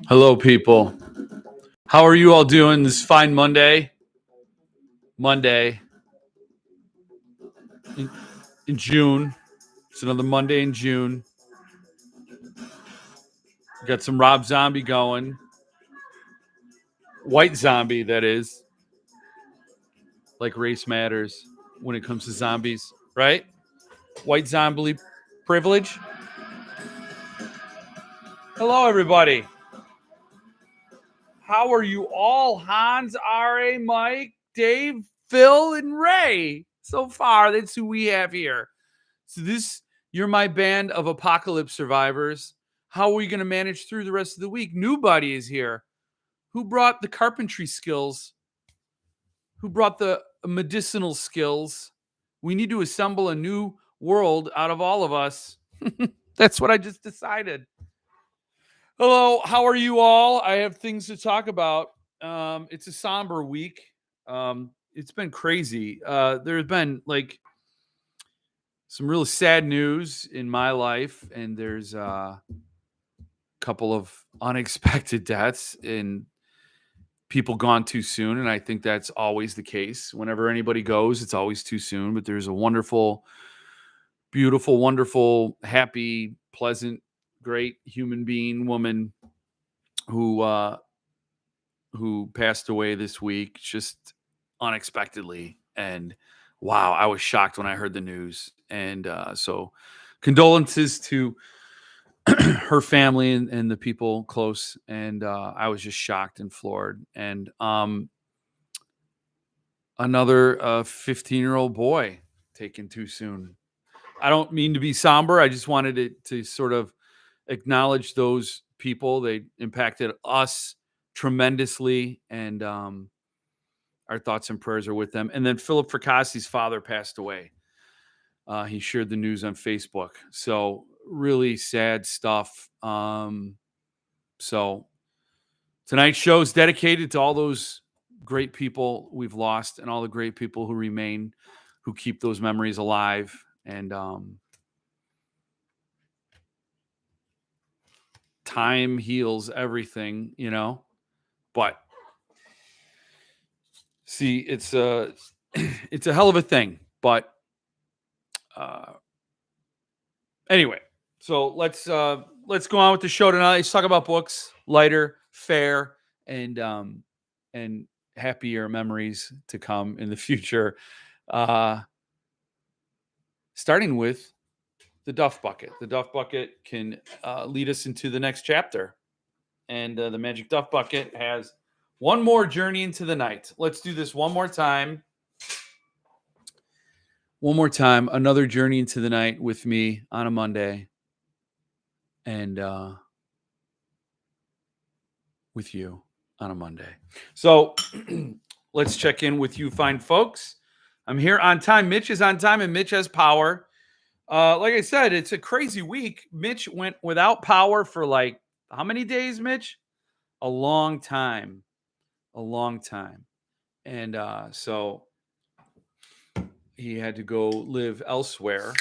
Hello, people. How are you all doing this fine Monday? In June. It's another Monday in June. Got some Rob Zombie going. White Zombie, that is. Like race matters when it comes to zombies, right? White zombie privilege. Hello, everybody. How are you all? Hans, R.A., Mike, Dave, Phil, and Ray. So far, that's who we have here. So you're my band of apocalypse survivors. How are we going to manage through the rest of the week? Nobody is here. Who brought the carpentry skills? Who brought the medicinal skills? We need to assemble a new world out of all of us. That's what I just decided. Hello, how are you all? I have things to talk about. It's a somber week. It's been crazy. There's been like some really sad news in my life, and there's a couple of unexpected deaths and people gone too soon. And I think that's always the case. Whenever anybody goes, it's always too soon. But there's a wonderful, beautiful, wonderful, happy, pleasant, great human being woman who passed away this week just unexpectedly. And wow, I was shocked when I heard the news. And so condolences to her family and the people close. And I was just shocked and floored. And another 15-year-old boy taken too soon. I don't mean to be somber. I just wanted to sort of acknowledge those people. They impacted us tremendously, and our thoughts and prayers are with them. And then Philip Fricassi's father passed away. He shared the news on Facebook. So really sad stuff. So tonight's show is dedicated to all those great people we've lost and all the great people who remain, who keep those memories alive. And time heals everything, but see, it's a hell of a thing. But anyway, so let's go on with the show tonight. Let's talk about books, lighter, fair, and happier memories to come in the future. Starting with the Duff Bucket. The Duff Bucket can lead us into the next chapter. And the Magic Duff Bucket has one more journey into the night. Let's do this one more time. One more time. Another journey into the night with me on a Monday. And with you on a Monday. So let's check in with you fine folks. I'm here on time. Mitch is on time, and Mitch has power. Like I said, it's a crazy week. Mitch went without power for like how many days, Mitch? A long time. And so he had to go live elsewhere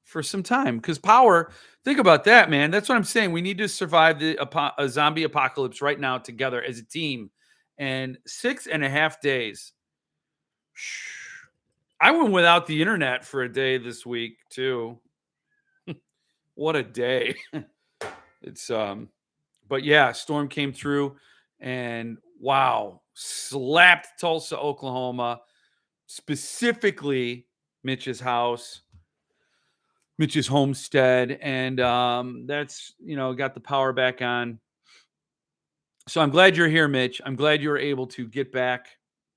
for some time because power, think about that, man. That's what I'm saying. We need to survive a zombie apocalypse right now together as a team. And 6.5 days. I went without the internet for a day this week too. What a day. It's but yeah, storm came through and wow, slapped Tulsa, Oklahoma, specifically Mitch's house, Mitch's homestead, and that's, got the power back on. So I'm glad you're here, Mitch. I'm glad you were able to get back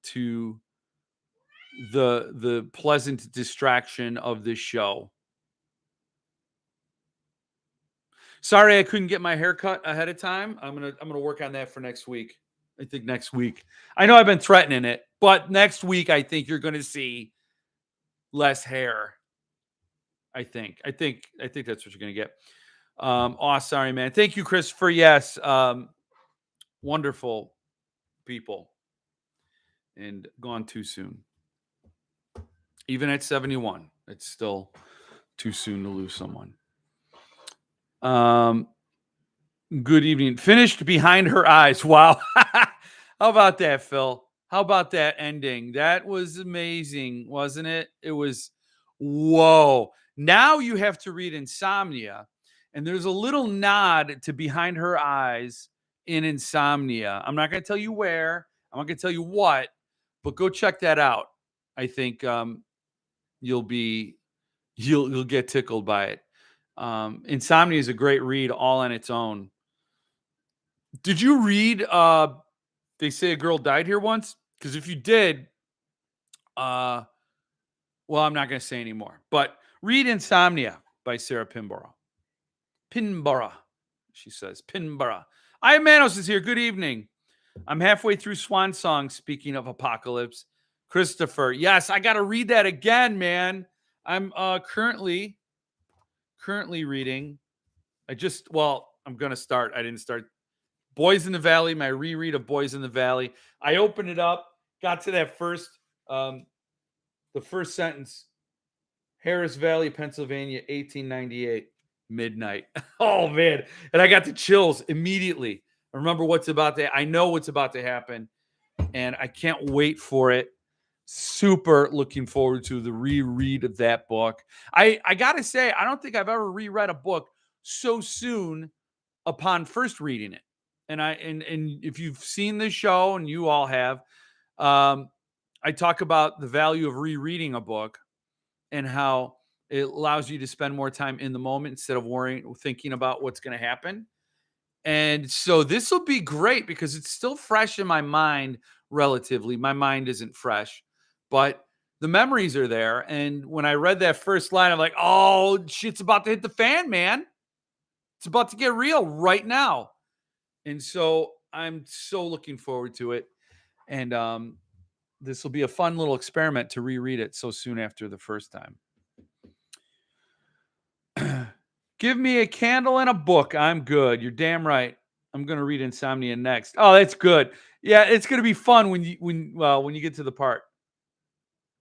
to the pleasant distraction of this show. Sorry I couldn't get my hair cut ahead of time. I'm gonna work on that for next week. I think next week. I know I've been threatening it, but next week I think you're gonna see less hair. I think that's what you're gonna get. Sorry, man. Thank you, Christopher. Yes. Wonderful people. And gone too soon. Even at 71, it's still too soon to lose someone. Um, Good evening. Finished behind her eyes. Wow. How about that, Phil? How about that ending? That was amazing, wasn't it? It was, whoa. Now you have to read Insomnia, and there's a little nod to Behind Her Eyes in Insomnia. I'm not going to tell you where, I'm not going to tell you what, but go check that out. I think you'll be you'll get tickled by it. Insomnia is a great read all on its own. Did you read They Say a Girl Died Here Once? Because if you did, uh well, I'm not going to say anymore. But read Insomnia by Sarah Pinborough. Pinborough, she says. Pinborough. I Manos is here. Good evening. I'm halfway through Swan Song, speaking of apocalypse. Christopher, yes, I got to read that again, man. I'm currently reading. I'm going to start. I didn't start. Boys in the Valley, my reread of Boys in the Valley. I opened it up, got to that the first sentence. Harris Valley, Pennsylvania, 1898, midnight. Oh, man. And I got the chills immediately. I remember I know what's about to happen, and I can't wait for it. Super looking forward to the reread of that book. I got to say, I don't think I've ever reread a book so soon upon first reading it. And if you've seen this show, and you all have, I talk about the value of rereading a book and how it allows you to spend more time in the moment instead of thinking about what's going to happen. And so this will be great because it's still fresh in my mind relatively. My mind isn't fresh, but the memories are there. And when I read that first line, I'm like, oh, shit's about to hit the fan, man. It's about to get real right now. And so I'm so looking forward to it. And this will be a fun little experiment to reread it so soon after the first time. Give me a candle and a book. I'm good. You're damn right. I'm going to read Insomnia next. Oh, that's good. Yeah, it's going to be fun when you get to the part.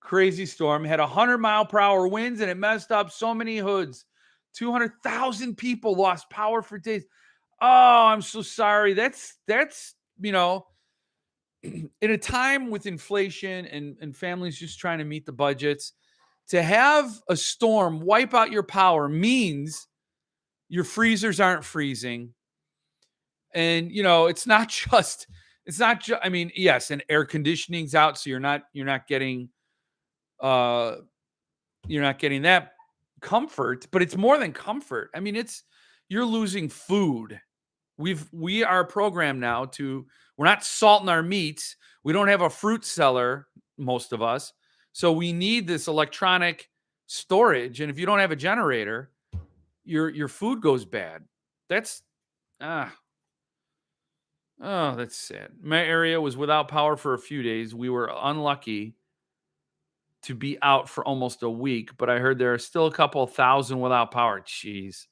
Crazy storm had 100-mile-per-hour winds, and it messed up so many hoods. 200,000 people lost power for days. Oh, I'm so sorry. That's in a time with inflation and families just trying to meet the budgets, to have a storm wipe out your power means your freezers aren't freezing. And it's not just I mean, yes, and air conditioning's out, so you're not getting that comfort, but it's more than comfort. I mean, you're losing food. We are programmed now we're not salting our meats. We don't have a fruit cellar, most of us. So we need this electronic storage. And if you don't have a generator, your food goes bad. That's that's sad. My area was without power for a few days. We were unlucky to be out for almost a week, but I heard there are still a couple thousand without power. Jeez.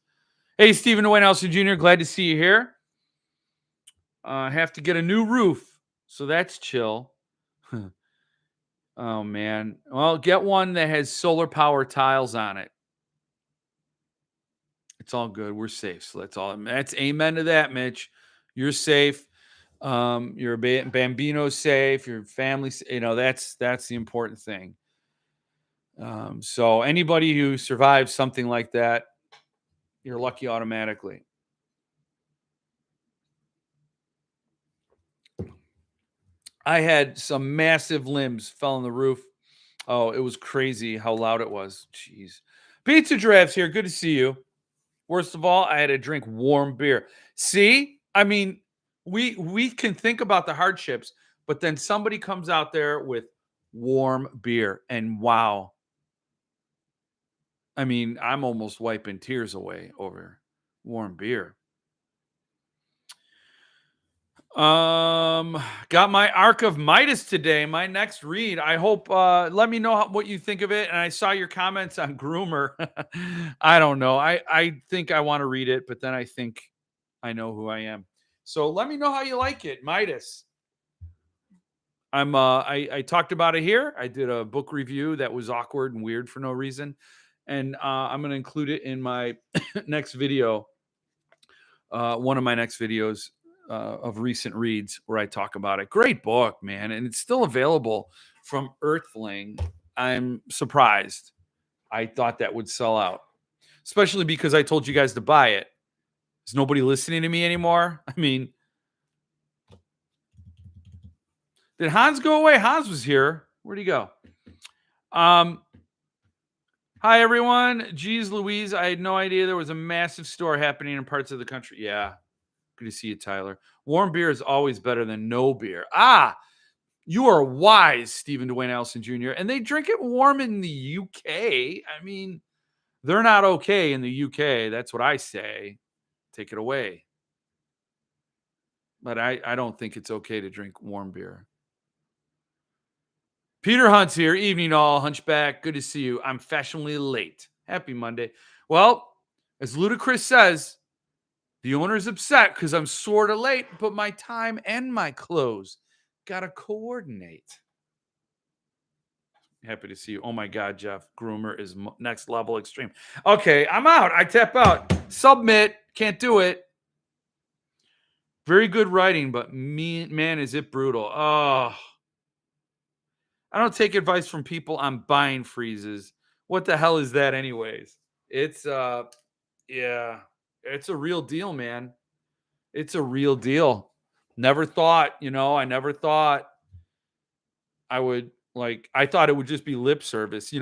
Hey, Stephen Dwayne Nelson Jr., glad to see you here. Have to get a new roof, so that's chill. Oh, man. Well, get one that has solar power tiles on it. It's all good. We're safe. So that's amen to that, Mitch. You're safe. Your Bambino's safe. Your family, that's the important thing. So anybody who survives something like that, you're lucky automatically. I had some massive limbs fell on the roof. Oh, it was crazy how loud it was. Jeez. Pizza Drafts here. Good to see you. Worst of all, I had to drink warm beer. See? I mean, we can think about the hardships, but then somebody comes out there with warm beer, and wow. I mean, I'm almost wiping tears away over warm beer. Got my Arc of Midas today. My next read. I hope. Let me know what you think of it. And I saw your comments on Groomer. I don't know. I think I want to read it, but then I think I know who I am. So let me know how you like it, Midas. I talked about it here. I did a book review that was awkward and weird for no reason, and I'm going to include it in my next video. One of my next videos of recent reads where I talk about it. Great book, man, and it's still available from Earthling. I'm surprised. I thought that would sell out, especially because I told you guys to buy it. Is nobody listening to me anymore? I mean, did Hans go away? Hans was here. Where'd he go? Hi everyone. Geez Louise, I had no idea there was a massive store happening in parts of the country. Yeah. Good to see you, Tyler. Warm beer is always better than no beer. Ah, you are wise, Stephen Dwayne Allison Jr. And they drink it warm in the UK. I mean, they're not okay in the UK. That's what I say. Take it away. But I don't think it's okay to drink warm beer. Peter Hunt's here. Evening all. Hunchback. Good to see you. I'm fashionably late. Happy Monday. Well, as Ludacris says, the owner's upset because I'm sort of late, but my time and my clothes gotta coordinate. Happy to see you. Oh my God, Jeff. Groomer is next level extreme. Okay, I'm out. I tap out. Submit. Can't do it. Very good writing, but man, is it brutal. Oh. I don't take advice from people on buying freezes. What the hell is that anyways? It's yeah, it's a real deal, man. It's a real deal. Never thought, I never thought I would I thought it would just be lip service,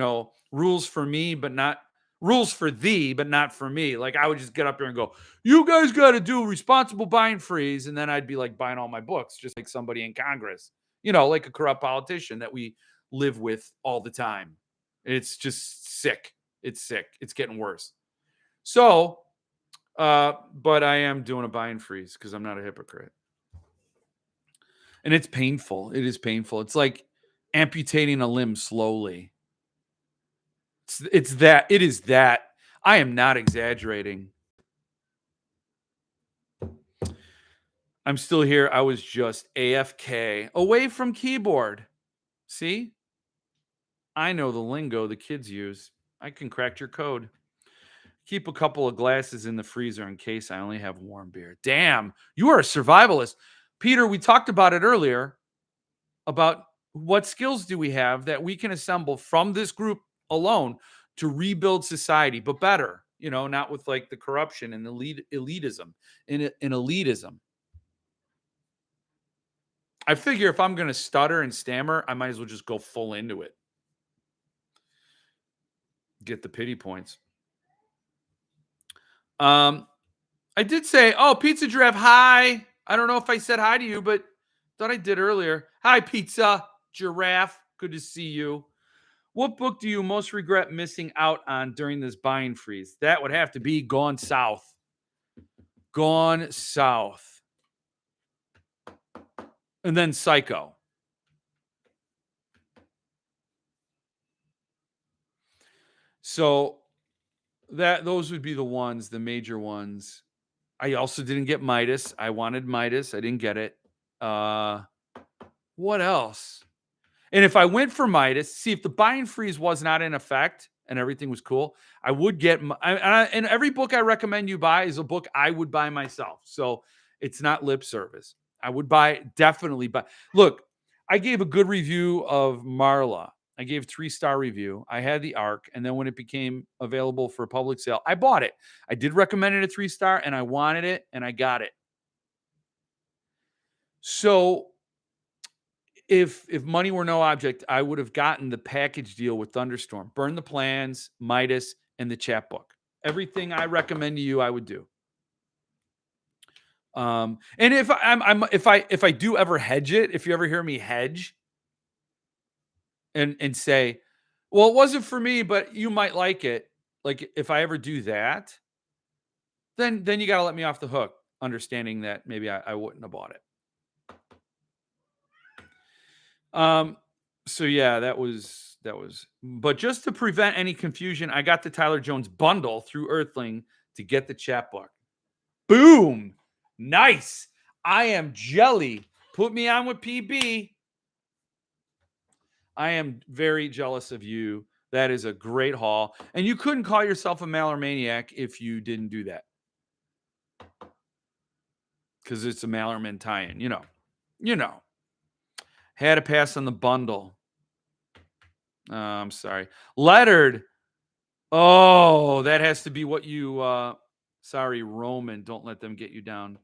rules for me, but not rules for thee, but not for me. Like I would just get up there and go, you guys got to do responsible buying freeze. And then I'd be like buying all my books, just like somebody in Congress, like a corrupt politician that we live with all the time. It's just sick. It's sick. It's getting worse. So, but I am doing a buying freeze because I'm not a hypocrite. And it's painful. It is painful. It's like amputating a limb slowly. It's that. It is that. I am not exaggerating. I'm still here. I was just AFK, away from keyboard. See? I know the lingo the kids use. I can crack your code. Keep a couple of glasses in the freezer in case I only have warm beer. Damn, you are a survivalist. Peter, we talked about it earlier about what skills do we have that we can assemble from this group alone to rebuild society, but better, not with like the corruption and elitism. In elitism. I figure if I'm going to stutter and stammer, I might as well just go full into it. Get the pity points. I did say, oh, Pizza Giraffe, hi. I don't know if I said hi to you, but thought I did earlier. Hi, Pizza Giraffe. Good to see you. What book do you most regret missing out on during this buying freeze? That would have to be Gone South. Gone South. And then Psycho. So those would be the ones, the major ones. I also didn't get Midas. I wanted Midas. I didn't get it. What else? And if I went for Midas, see if the buying freeze was not in effect and everything was cool, I would get. And every book I recommend you buy is a book I would buy myself. So it's not lip service. I would definitely buy. Look, I gave a good review of Marla. I gave 3-star review. I had the ARC, and then when it became available for public sale, I bought it. I did recommend it a 3-star, and I wanted it, and I got it. So if money were no object, I would have gotten the package deal with Thunderstorm. Burn the Plans, Midas, and the chapbook. Everything I recommend to you, I would do. And if I do ever hedge it, if you ever hear me hedge and say, well, it wasn't for me, but you might like it. Like if I ever do that, then you got to let me off the hook, understanding that maybe I wouldn't have bought it. So yeah, that was, but just to prevent any confusion, I got the Tyler Jones bundle through Earthling to get the chapbook. Boom. Nice. I am jelly. Put me on with PB. I am very jealous of you. That is a great haul. And you couldn't call yourself a Mallermaniac if you didn't do that. Because it's a Mallerman tie-in, you know. You know. Had to pass on the bundle. I'm sorry. Lettered. Oh, that has to be what you sorry, Roman. Don't let them get you down.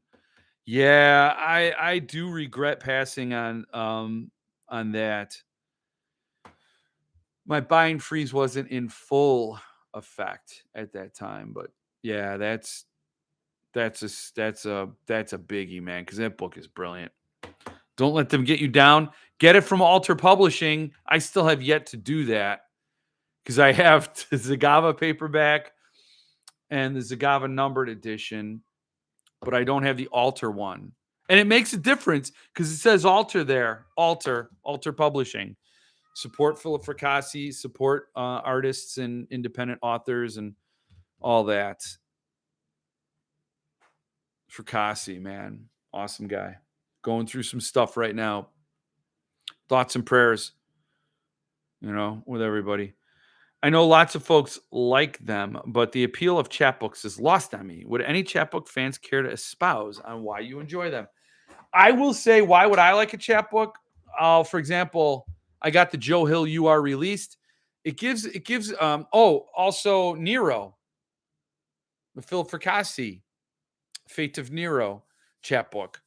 Yeah, I do regret passing on that. My buying freeze wasn't in full effect at that time, but yeah, that's a biggie, man, because that book is brilliant. Don't let them get you down. Get it from Alter Publishing. I still have yet to do that because I have the Zagava paperback and the Zagava numbered edition, but I don't have the Alter one. And it makes a difference because it says Alter there. Alter Publishing. Support Philip Fracassi, support artists and independent authors and all that. Fracassi, man. Awesome guy. Going through some stuff right now. Thoughts and prayers, with everybody. I know lots of folks like them, but the appeal of chapbooks is lost on me. Would any chapbook fans care to espouse on why you enjoy them? I will say, why would I like a chapbook? For example, I got the Joe Hill You Are Released. It gives also Nero, the Phil Fracassi, Fate of Nero chapbook.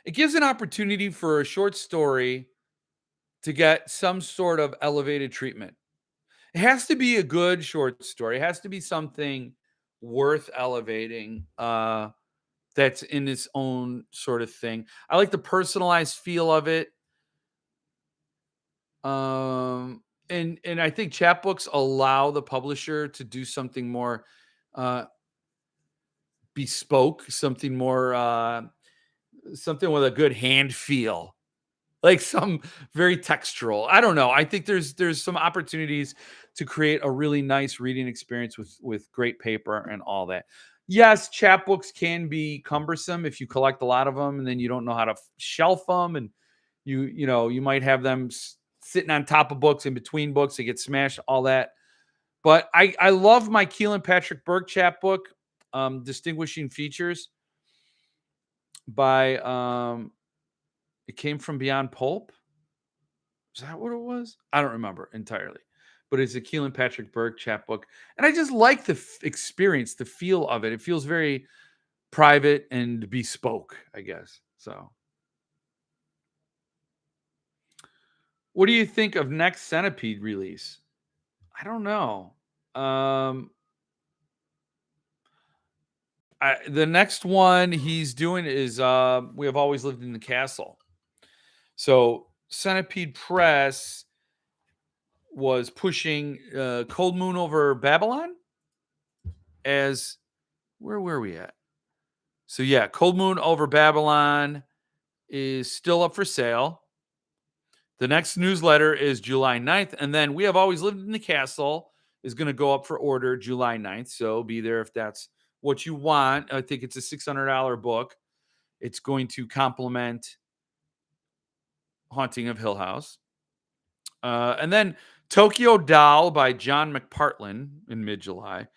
It gives an opportunity for a short story to get some sort of elevated treatment. It has to be a good short story. It has to be something worth elevating. That's in its own sort of thing. I like the personalized feel of it. And I think chapbooks allow the publisher to do something more bespoke, something more something with a good hand feel. Like some very textural. I don't know. I think there's some opportunities to create a really nice reading experience with great paper and all that. Yes, chapbooks can be cumbersome if you collect a lot of them and then you don't know how to shelf them, and you might have them sitting on top of books, in between books, they get smashed, all that. But I love my Keelan Patrick Burke chapbook, Distinguishing Features by it came from Beyond Pulp. Is that what it was? I don't remember entirely, but it's a Keelan Patrick Burke chapbook, and I just like the experience, the feel of it. It feels very private and bespoke, I guess. So, what do you think of next Centipede release? I don't know. The next one he's doing is We Have Always Lived in the Castle. So Centipede Press was pushing Cold Moon Over Babylon as where were we at? So yeah, Cold Moon Over Babylon is still up for sale. The next newsletter is July 9th, and then We Have Always Lived in the Castle is going to go up for order July 9th. So be there if that's what you want. I think it's a $600 book. It's going to complement Haunting of Hill House. And then Tokyo Doll by John McPartlin in mid-July.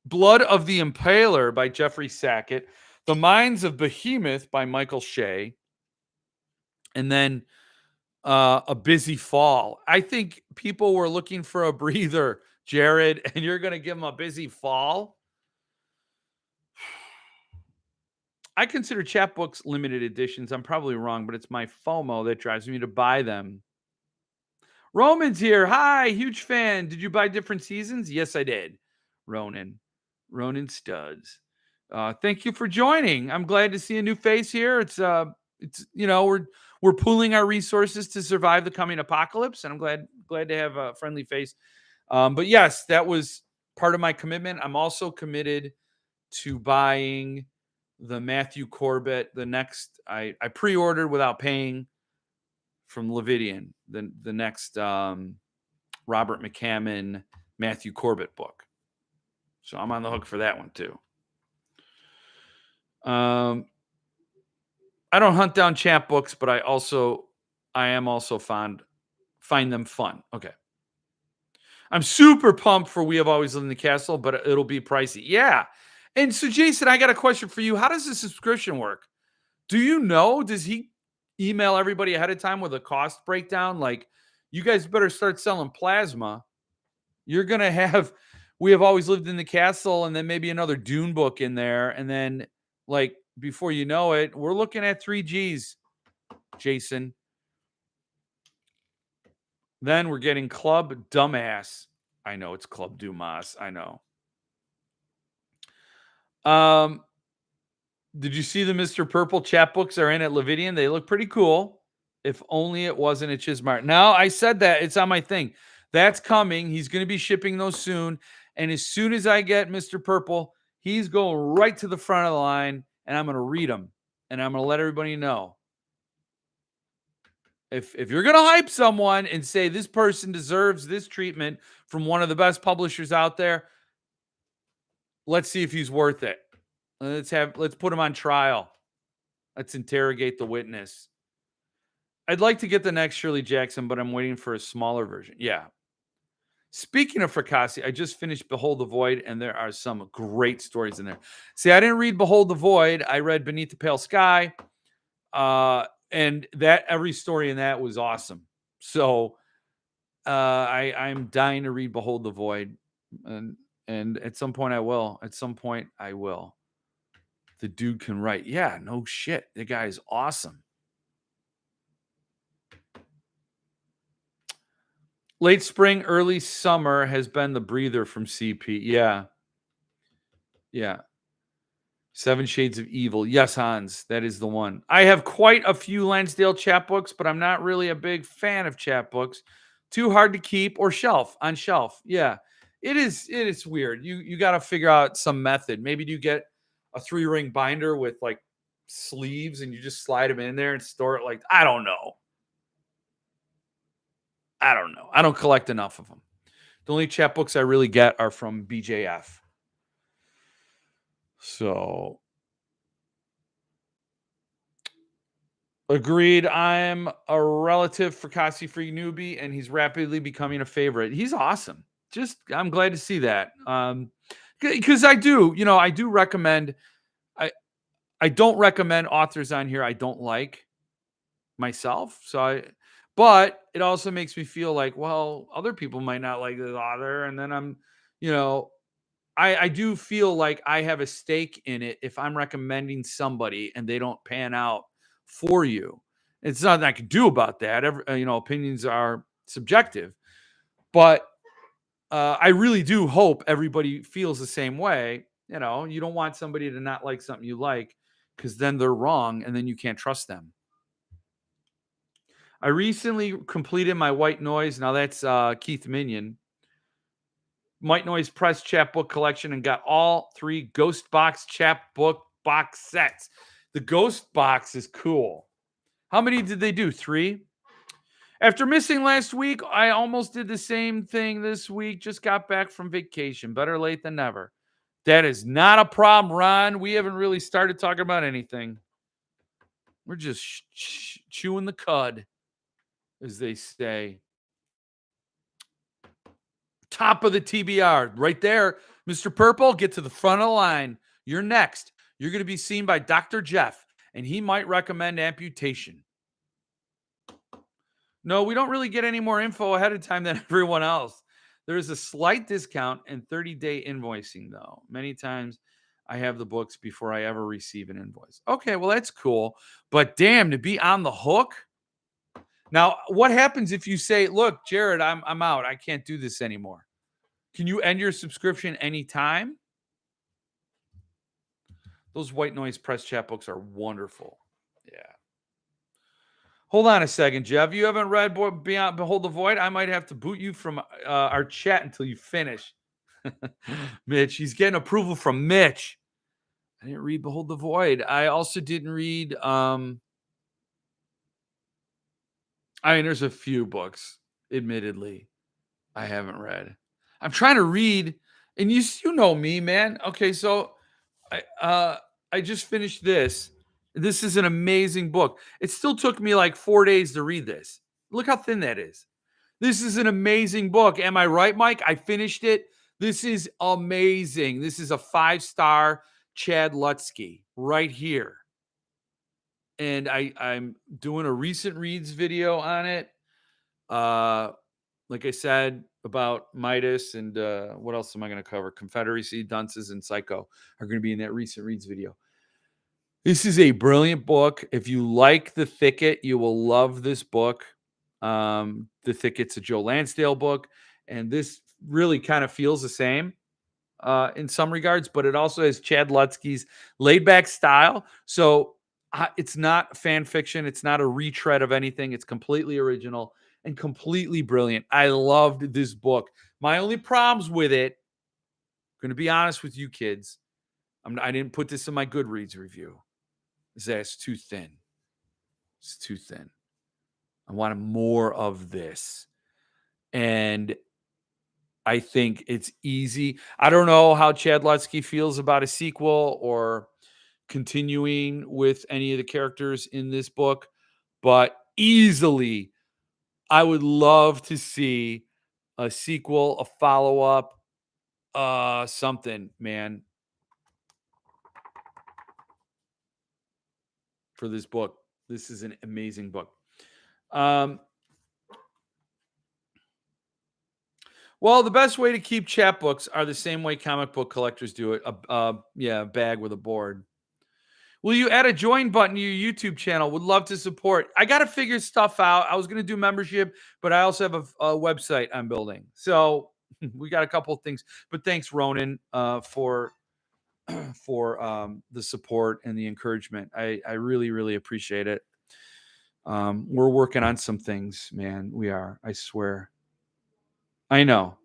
Blood of the Impaler by Jeffrey Sackett. The Minds of Behemoth by Michael Shea. And then A Busy Fall. I think people were looking for a breather, Jared, and you're going to give them A Busy Fall? I consider chapbooks limited editions. I'm probably wrong, but it's my FOMO that drives me to buy them. Roman's here. Hi, huge fan. Did you buy different seasons? Yes, I did. Ronan Studs. Thank you for joining. I'm glad to see a new face here. It's we're pooling our resources to survive the coming apocalypse, and I'm glad to have a friendly face. But yes, that was part of my commitment. I'm also committed to buying the Matthew Corbett. The next I pre-ordered without paying from Levidian, the next Robert McCammon Matthew Corbett book. So I'm on the hook for that one too. I don't hunt down chapbooks, but I also I am also find them fun. Okay. I'm super pumped for We Have Always Lived in the Castle, but it'll be pricey. Yeah. And so, Jason, I got a question for you. How does the subscription work? Do you know? Does he email everybody ahead of time with a cost breakdown? Like, you guys better start selling plasma. You're going to have We Have Always Lived in the Castle and then maybe another Dune book in there. And then, like, before you know it, we're looking at 3Gs, Jason. Then we're getting Club Dumbass. I know it's Club Dumas. I know. Um, did you see the Mr. Purple chapbooks are in at Levidian? They look pretty cool. If only it wasn't at Chismart. Now, I said that. It's on my thing. That's coming. He's going to be shipping those soon. And as soon as I get Mr. Purple, he's going right to the front of the line, and I'm going to read them. And I'm going to let everybody know. If you're going to hype someone and say this person deserves this treatment from one of the best publishers out there, let's see if he's worth it. Let's put him on trial. Let's interrogate the witness. I'd like to get the next Shirley Jackson, but I'm waiting for a smaller version. Yeah. Speaking of Fracassi, I just finished Behold the Void, and there are some great stories in there. See, I didn't read Behold the Void. I read Beneath the Pale Sky. And that every story in that was awesome. So I'm dying to read Behold the Void. And at some point I will. At some point I will. The dude can write. Yeah, no shit. The guy is awesome. Late spring, early summer has been the breather from CP. Yeah. Yeah. 7 Shades of Evil. Yes, Hans, that is the one. I have quite a few Lansdale chapbooks, but I'm not really a big fan of chapbooks. Too hard to keep or on shelf. Yeah. It is weird. You got to figure out some method. Maybe you get a 3-ring binder with like sleeves and you just slide them in there and store it like I don't know. I don't collect enough of them. The only chapbooks I really get are from BJF. So agreed. I'm a relative for Kasi Free newbie, and he's rapidly becoming a favorite. He's awesome. I'm glad to see that. Because I do recommend. I don't recommend authors on here I don't like myself. But it also makes me feel like, well, other people might not like this author, and then I do feel like I have a stake in it if I'm recommending somebody and they don't pan out for you. It's nothing I can do about that. Opinions are subjective, but I really do hope everybody feels the same way. You don't want somebody to not like something you like because then they're wrong and then you can't trust them. I recently completed my White Noise. Now that's Keith Minion. White Noise Press chapbook collection and got all 3 Ghost Box chapbook box sets. The Ghost Box is cool. How many did they do? 3? After missing last week, I almost did the same thing this week. Just got back from vacation. Better late than never. That is not a problem, Ron. We haven't really started talking about anything. We're just chewing the cud, as they say. Top of the TBR right there. Mr. Purple, get to the front of the line. You're next. You're going to be seen by Dr. Jeff, and he might recommend amputation. No, we don't really get any more info ahead of time than everyone else. There is a slight discount and 30-day invoicing, though. Many times I have the books before I ever receive an invoice. Okay, well, that's cool. But damn, to be on the hook. Now, what happens if you say, look, Jared, I'm out. I can't do this anymore. Can you end your subscription anytime? Those White Noise Press chapbooks are wonderful. Yeah. Hold on a second, Jeff. You haven't read Beyond Behold the Void? I might have to boot you from our chat until you finish. Mitch, he's getting approval from Mitch. I didn't read Behold the Void. I also didn't read there's a few books, admittedly, I haven't read. I'm trying to read, and you know me, man. Okay, so I just finished this. This is an amazing book. It still took me like 4 days to read this. Look how thin that is. This is an amazing book. Am I right, Mike? I finished it. This is amazing. This is a 5-star Chad Lutsky right here. And I'm doing a recent reads video on it. Like I said, about Midas and what else am I going to cover? Confederacy, Dunces, and Psycho are going to be in that recent reads video. This is a brilliant book. If you like The Thicket, you will love this book. The Thicket's a Joe Lansdale book, and this really kind of feels the same in some regards, but it also has Chad Lutsky's laid back style. So it's not fan fiction. It's not a retread of anything. It's completely original and completely brilliant. I loved this book. My only problems with it, going to be honest with you kids, I didn't put this in my Goodreads review, is that it's too thin. It's too thin. I wanted more of this. And I think it's easy. I don't know how Chad Lutsky feels about a sequel or continuing with any of the characters in this book, but easily I would love to see a sequel, a follow-up, something, man, for this book. This is an amazing book. Well, the best way to keep chapbooks are the same way comic book collectors do it. A bag with a board. Will you add a join button to your YouTube channel? Would love to support. I got to figure stuff out. I was going to do membership, but I also have a website I'm building. So we got a couple of things. But thanks, Ronan, for the support and the encouragement. I really, really appreciate it. We're working on some things, man. We are. I swear. I know.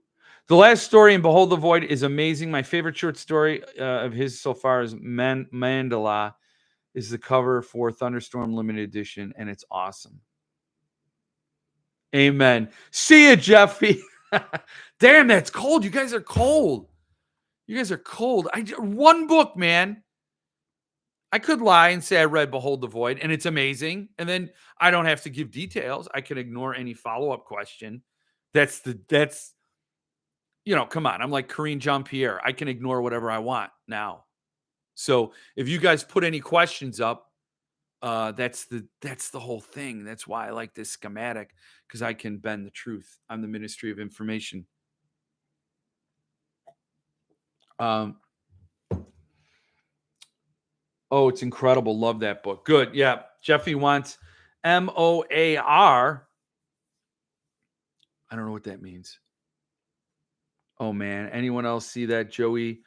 The last story in Behold the Void is amazing. My favorite short story of his so far is Mandala is the cover for Thunderstorm Limited Edition, and it's awesome. Amen. See ya, Jeffy. Damn, that's cold. You guys are cold. You guys are cold. One book, man. I could lie and say I read Behold the Void, and it's amazing. And then I don't have to give details. I can ignore any follow-up question. That's come on. I'm like Karine Jean-Pierre. I can ignore whatever I want now. So if you guys put any questions up, that's the whole thing. That's why I like this schematic, because I can bend the truth. I'm the Ministry of Information. Oh, it's incredible. Love that book. Good. Yeah. Jeffy wants MOAR. I don't know what that means. Oh, man. Anyone else see that? Joey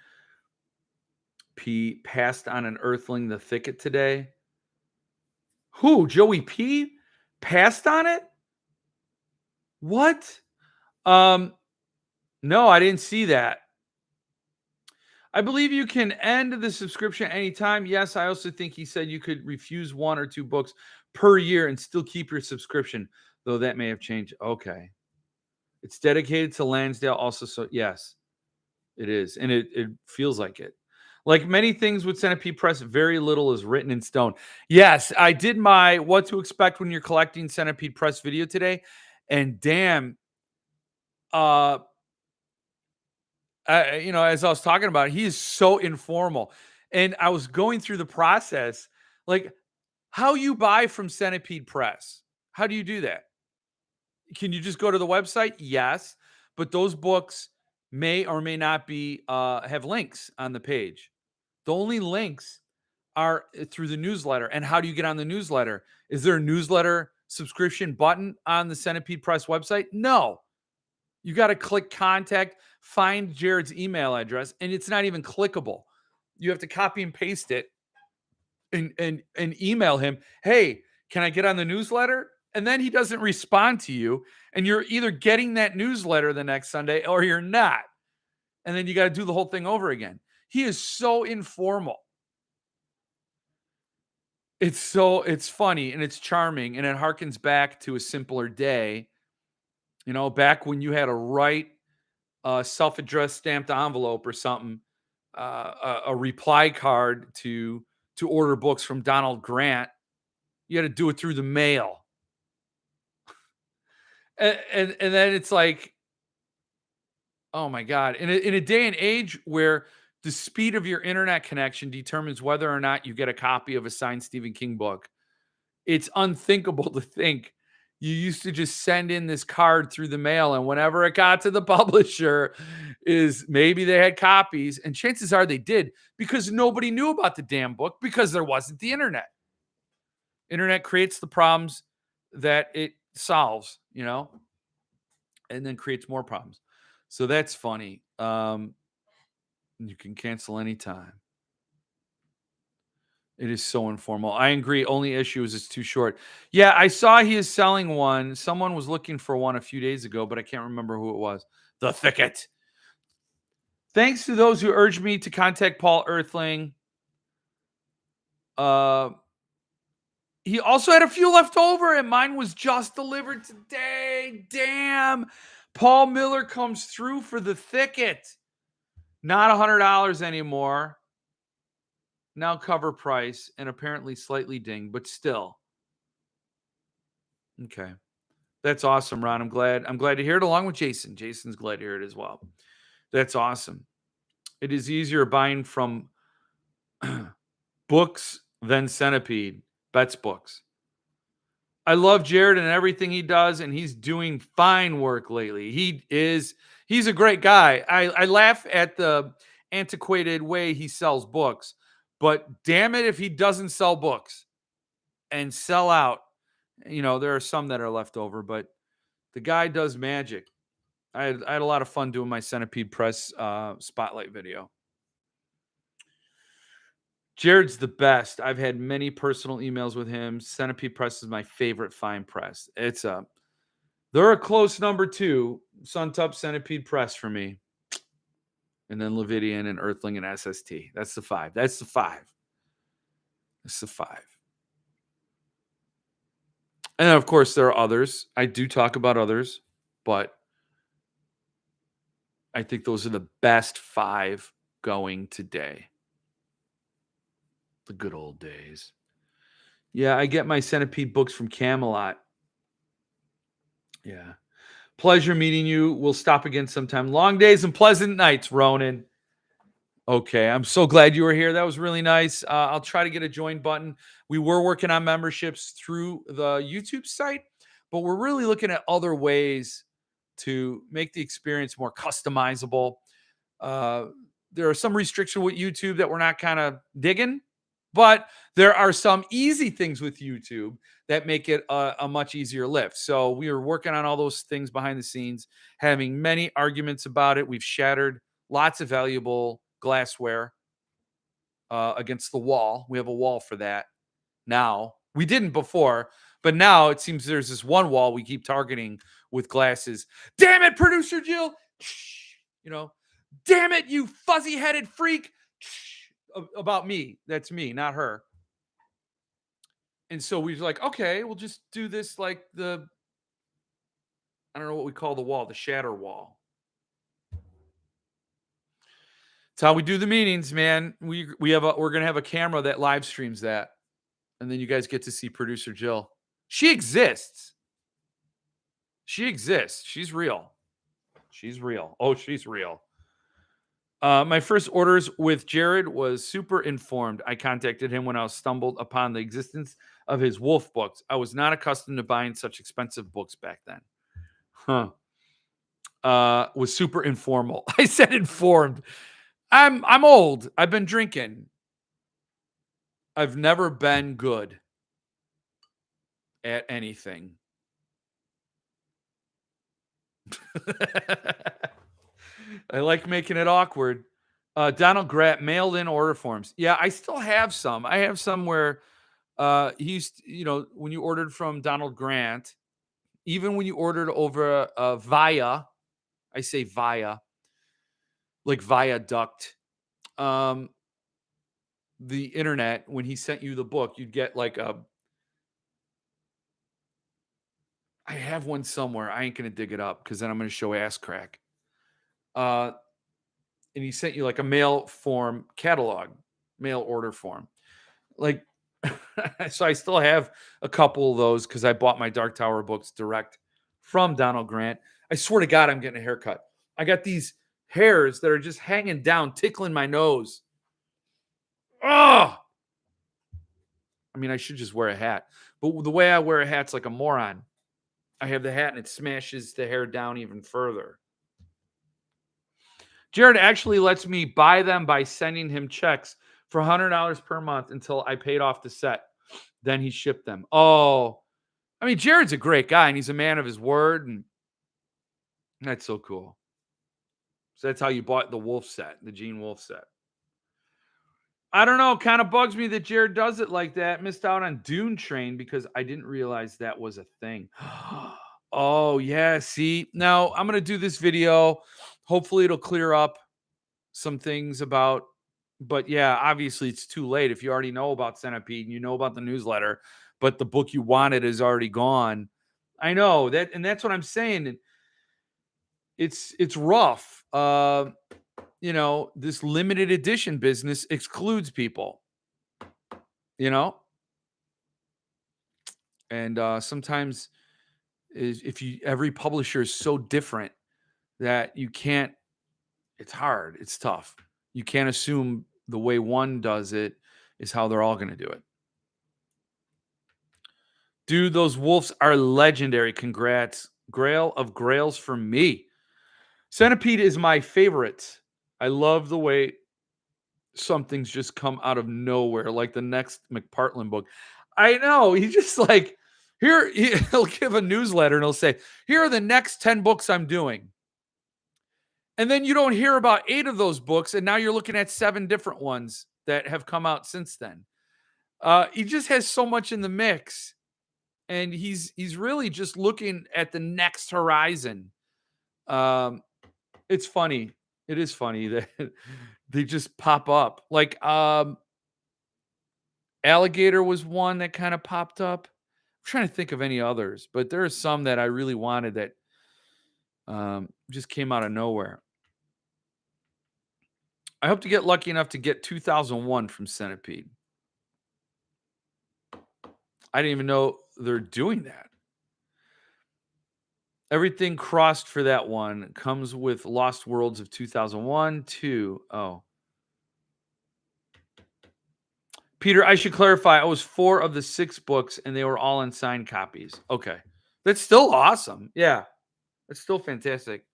P passed on an earthling the thicket today. Who? Joey P passed on it? What? No, I didn't see that. I believe you can end the subscription anytime. Yes, I also think he said you could refuse 1 or 2 books per year and still keep your subscription, though that may have changed. Okay. It's dedicated to Lansdale also. So yes, it is. And it feels like it. Like many things with Centipede Press, very little is written in stone. Yes, I did my what to expect when you're collecting Centipede Press video today. And damn, as I was talking about, he is so informal. And I was going through the process, like how you buy from Centipede Press. How do you do that? Can you just go to the website? Yes, but those books may or may not be have links on the page. The only links are through the newsletter. And how do you get on the newsletter? Is there a newsletter subscription button on the Centipede Press website? No. You got to click contact, find Jared's email address, and it's not even clickable. You have to copy and paste it and email him, hey, can I get on the newsletter? And then he doesn't respond to you. And you're either getting that newsletter the next Sunday or you're not. And then you got to do the whole thing over again. He is so informal. It's funny and it's charming. And it harkens back to a simpler day. Back when you had to write a self-addressed stamped envelope or something, a reply card to to order books from Donald Grant. You had to do it through the mail. And then it's like, oh my God. In a day and age where the speed of your internet connection determines whether or not you get a copy of a signed Stephen King book, it's unthinkable to think you used to just send in this card through the mail, and whenever it got to the publisher, is maybe they had copies, and chances are they did, because nobody knew about the damn book because there wasn't the internet. Internet creates the problems that it solves, and then creates more problems. So that's funny. You can cancel anytime. It is so informal. I agree. Only issue is it's too short. Yeah, I saw he is selling one. Someone was looking for one a few days ago, but I can't remember who it was. The Thicket. Thanks to those who urged me to contact Paul Earthling. He also had a few left over, and mine was just delivered today. Damn. Paul Miller comes through for The Thicket. Not $100 anymore. Now cover price, and apparently slightly dinged, but still. Okay. That's awesome, Ron. I'm glad to hear it along with Jason. Jason's glad to hear it as well. That's awesome. It is easier buying from books than Centipede. Bet's books. I love Jared and everything he does, and he's doing fine work lately. He's a great guy. I laugh at the antiquated way he sells books, but damn it if he doesn't sell books and sell out. There are some that are left over, but the guy does magic. I had a lot of fun doing my Centipede Press spotlight video. Jared's the best. I've had many personal emails with him. Centipede Press is my favorite fine press. They're a close number 2. Suntup, Centipede Press for me. And then Levidian and Earthling and SST. That's the 5. That's the 5. And then, of course, there are others. I do talk about others, but I think those are the best 5 going today. The good old days. Yeah, I get my Centipede books from Camelot. Yeah. Pleasure meeting you. We'll stop again sometime. Long days and pleasant nights, Ronan. Okay, I'm so glad you were here. That was really nice. I'll try to get a join button. We were working on memberships through the YouTube site, but we're really looking at other ways to make the experience more customizable. There are some restrictions with YouTube that we're not kind of digging, but there are some easy things with YouTube that make it a much easier lift. So we are working on all those things behind the scenes, having many arguments about it. We've shattered lots of valuable glassware against the wall. We have a wall for that now. We didn't before, but now it seems there's this one wall we keep targeting with glasses. Damn it, producer Jill. Damn it, you fuzzy-headed freak. About me. That's me, not her. And so we was like, okay, we'll just do this like I don't know what we call the wall, the shatter wall. It's how we do the meetings, man. We're gonna have a camera that live streams that, and then you guys get to see producer Jill. She exists. She's real. Oh, she's real. My first orders with Jared was super informed. I contacted him when I stumbled upon the existence of his Wolf books. I was not accustomed to buying such expensive books back then. Was super informal. I said informed. I'm old. I've been drinking. I've never been good at anything. I like making it awkward. Donald Grant mailed in order forms. Yeah, I still have some. I have some where he used to, when you ordered from Donald Grant, even when you ordered over via, I say via, like viaduct, the internet, when he sent you the book, you'd get like I have one somewhere. I ain't going to dig it up because then I'm going to show ass crack. And he sent you like a mail form catalog, mail order form. Like, so I still have a couple of those because I bought my Dark Tower books direct from Donald Grant. I swear to God, I'm getting a haircut. I got these hairs that are just hanging down, tickling my nose. Oh, I mean, I should just wear a hat. But the way I wear a hat's like a moron. I have the hat and it smashes the hair down even further. Jared actually lets me buy them by sending him checks for $100 per month until I paid off the set. Then he shipped them. Oh, I mean, Jared's a great guy and he's a man of his word. And that's so cool. So that's how you bought the Wolf set, the Gene Wolf set. I don't know. Kind of bugs me that Jared does it like that. Missed out on Dune Train because I didn't realize that was a thing. Oh, yeah. See, now I'm going to do this video. Hopefully, it'll clear up some things about, but yeah, obviously, it's too late. If you already know about Centipede and you know about the newsletter, but the book you wanted is already gone. I know that, and that's what I'm saying. It's rough. This limited edition business excludes people, you know, and sometimes if you every publisher is so different that you can't. It's hard. It's tough. You can't assume the way one does it is how they're all going to do it. Dude, those wolves are legendary. Congrats. Grail of grails for me. Centipede is my favorite. I love the way some things just come out of nowhere, like the next McPartland book. I know. He just like, he'll give a newsletter and he'll say, here are the next 10 books I'm doing. And then you don't hear about 8 of those books. And now you're looking at 7 different ones that have come out since then. He just has so much in the mix. And he's really just looking at the next horizon. It's funny. It is funny that they just pop up. Like Alligator was one that kind of popped up. I'm trying to think of any others, but there are some that I really wanted that just came out of nowhere. I hope to get lucky enough to get 2001 from Centipede. I didn't even know they're doing that. Everything crossed for that one comes with Lost Worlds of 2001, 2. Oh. Peter, I should clarify. I was 4 of the 6 books, and they were all in signed copies. Okay. That's still awesome. Yeah. That's still fantastic.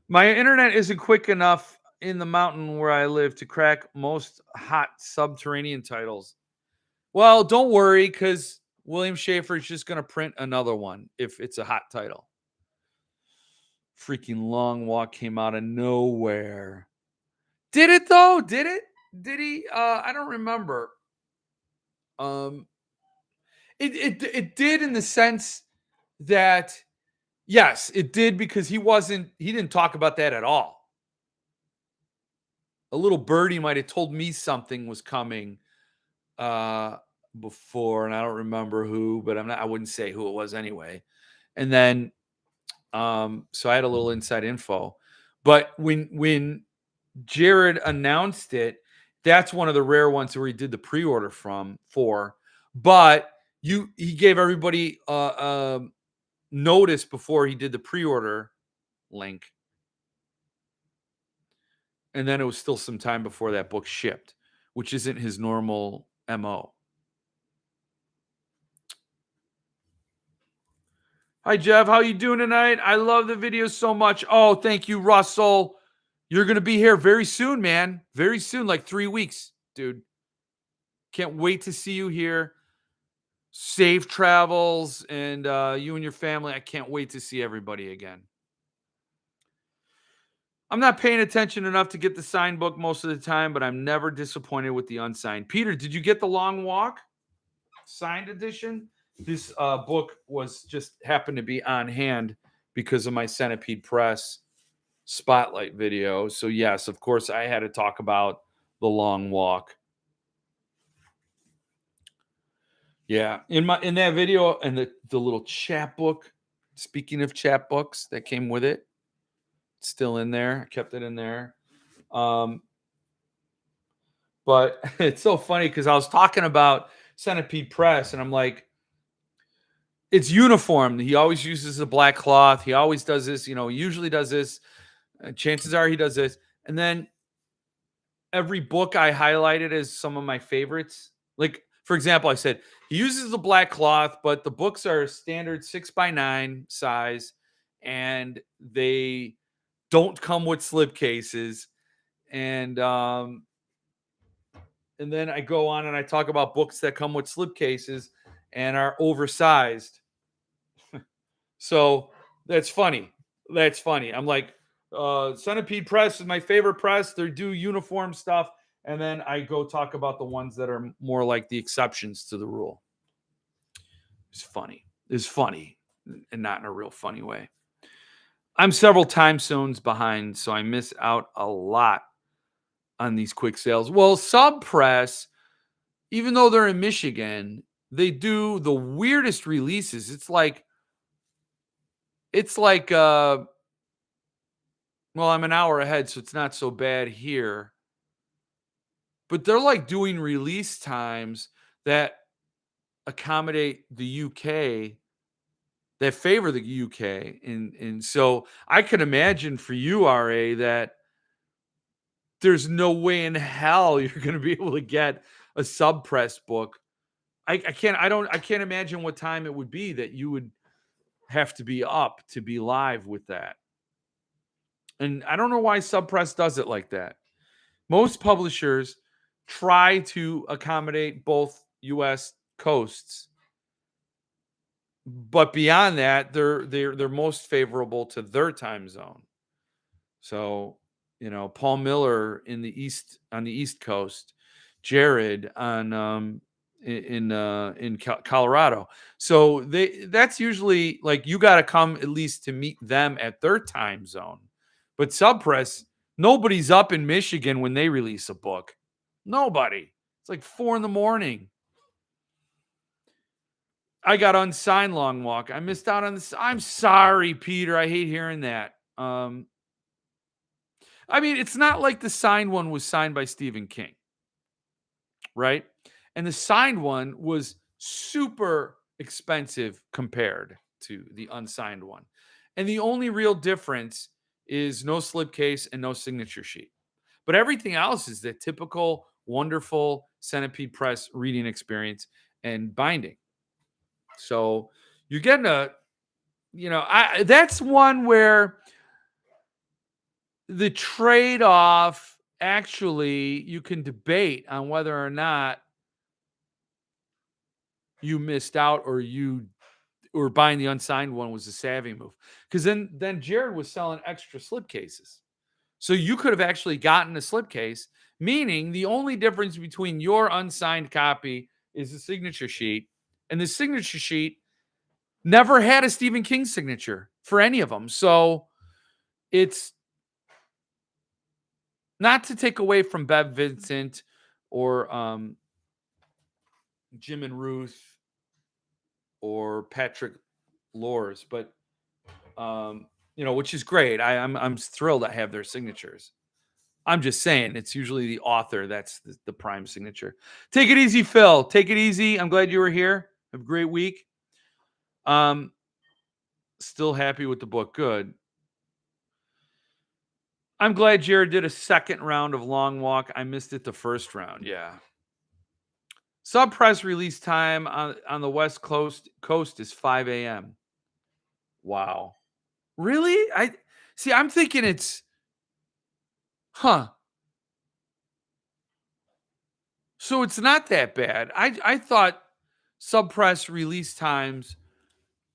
My internet isn't quick enough in the mountain where I live to crack most hot subterranean titles. Well, don't worry, because William Schaefer is just going to print another one if it's a hot title. Freaking Long Walk came out of nowhere. Did it though? Did it? Did he? I don't remember. It did in the sense that yes, it did because he didn't talk about that at all. A little birdie might have told me something was coming before, and I don't remember who, but I wouldn't say who it was anyway. And then so I had a little inside info. But when Jared announced it, that's one of the rare ones where he did the pre-order for. But he gave everybody notice before he did the pre-order link. And then it was still some time before that book shipped, which isn't his normal MO. Hi, Jeff. How you doing tonight? I love the video so much. Oh, thank you, Russell. You're going to be here very soon, man. Very soon, like 3 weeks, dude. Can't wait to see you here. Safe travels, and you and your family. I can't wait to see everybody again. I'm not paying attention enough to get the signed book most of the time, but I'm never disappointed with the unsigned. Peter, did you get the Long Walk signed edition? This book was just happened to be on hand because of my Centipede Press spotlight video. So yes, of course, I had to talk about the Long Walk. Yeah, in that video and the little chapbook. Speaking of chapbooks that came with it, it's still in there. I kept it in there. But it's so funny because I was talking about Centipede Press, and I'm like, it's uniform. He always uses a black cloth. He always does this. He usually does this. Chances are he does this. And then every book I highlighted as some of my favorites. Like, for example, I said he uses the black cloth, but the books are standard 6x9 size, and they don't come with slip cases. And then I go on and I talk about books that come with slip cases and are oversized. So that's funny. That's funny. I'm like, Centipede Press is my favorite press. They do uniform stuff. And then I go talk about the ones that are more like the exceptions to the rule. It's funny. It's funny, and not in a real funny way. I'm several time zones behind, so I miss out a lot on these quick sales. Well, Sub Press, even though they're in Michigan, they do the weirdest releases. It's like well, I'm an hour ahead, so it's not so bad here. But they're like doing release times that accommodate the UK, that favor the UK. And so I can imagine for you, RA, that there's no way in hell you're going to be able to get a sub press book. I can't imagine what time it would be that you would have to be up to be live with that. And I don't know why sub press does it like that. Most publishers try to accommodate both US coasts, but beyond that, they're most favorable to their time zone. So, Paul Miller on the East Coast, Jared in Colorado. So that's usually like you got to come at least to meet them at their time zone. But Subpress, nobody's up in Michigan when they release a book. Nobody. It's like 4 a.m. I got unsigned Long Walk. I missed out on this. I'm sorry, Peter. I hate hearing that. I mean, it's not like the signed one was signed by Stephen King, right? And the signed one was super expensive compared to the unsigned one. And the only real difference is no slipcase and no signature sheet. But everything else is the typical, wonderful Centipede Press reading experience and binding. So you're getting that's one where the trade-off, actually, you can debate on whether or not you missed out or buying the unsigned one was a savvy move. Because then Jared was selling extra slipcases. So you could have actually gotten a slipcase, meaning the only difference between your unsigned copy is the signature sheet. And the signature sheet never had a Stephen King signature for any of them. So it's not to take away from Bev Vincent or Jim and Ruth or Patrick Lors, but which is great. I'm thrilled I have their signatures. I'm just saying it's usually the author that's the prime signature. Take it easy, Phil. Take it easy. I'm glad you were here. Have a great week. Still happy with the book. Good. I'm glad Jared did a second round of Long Walk. I missed it the first round. Yeah. Sub press release time on the West Coast is 5 a.m. Wow. Really? I'm thinking it's So it's not that bad. I thought sub press release times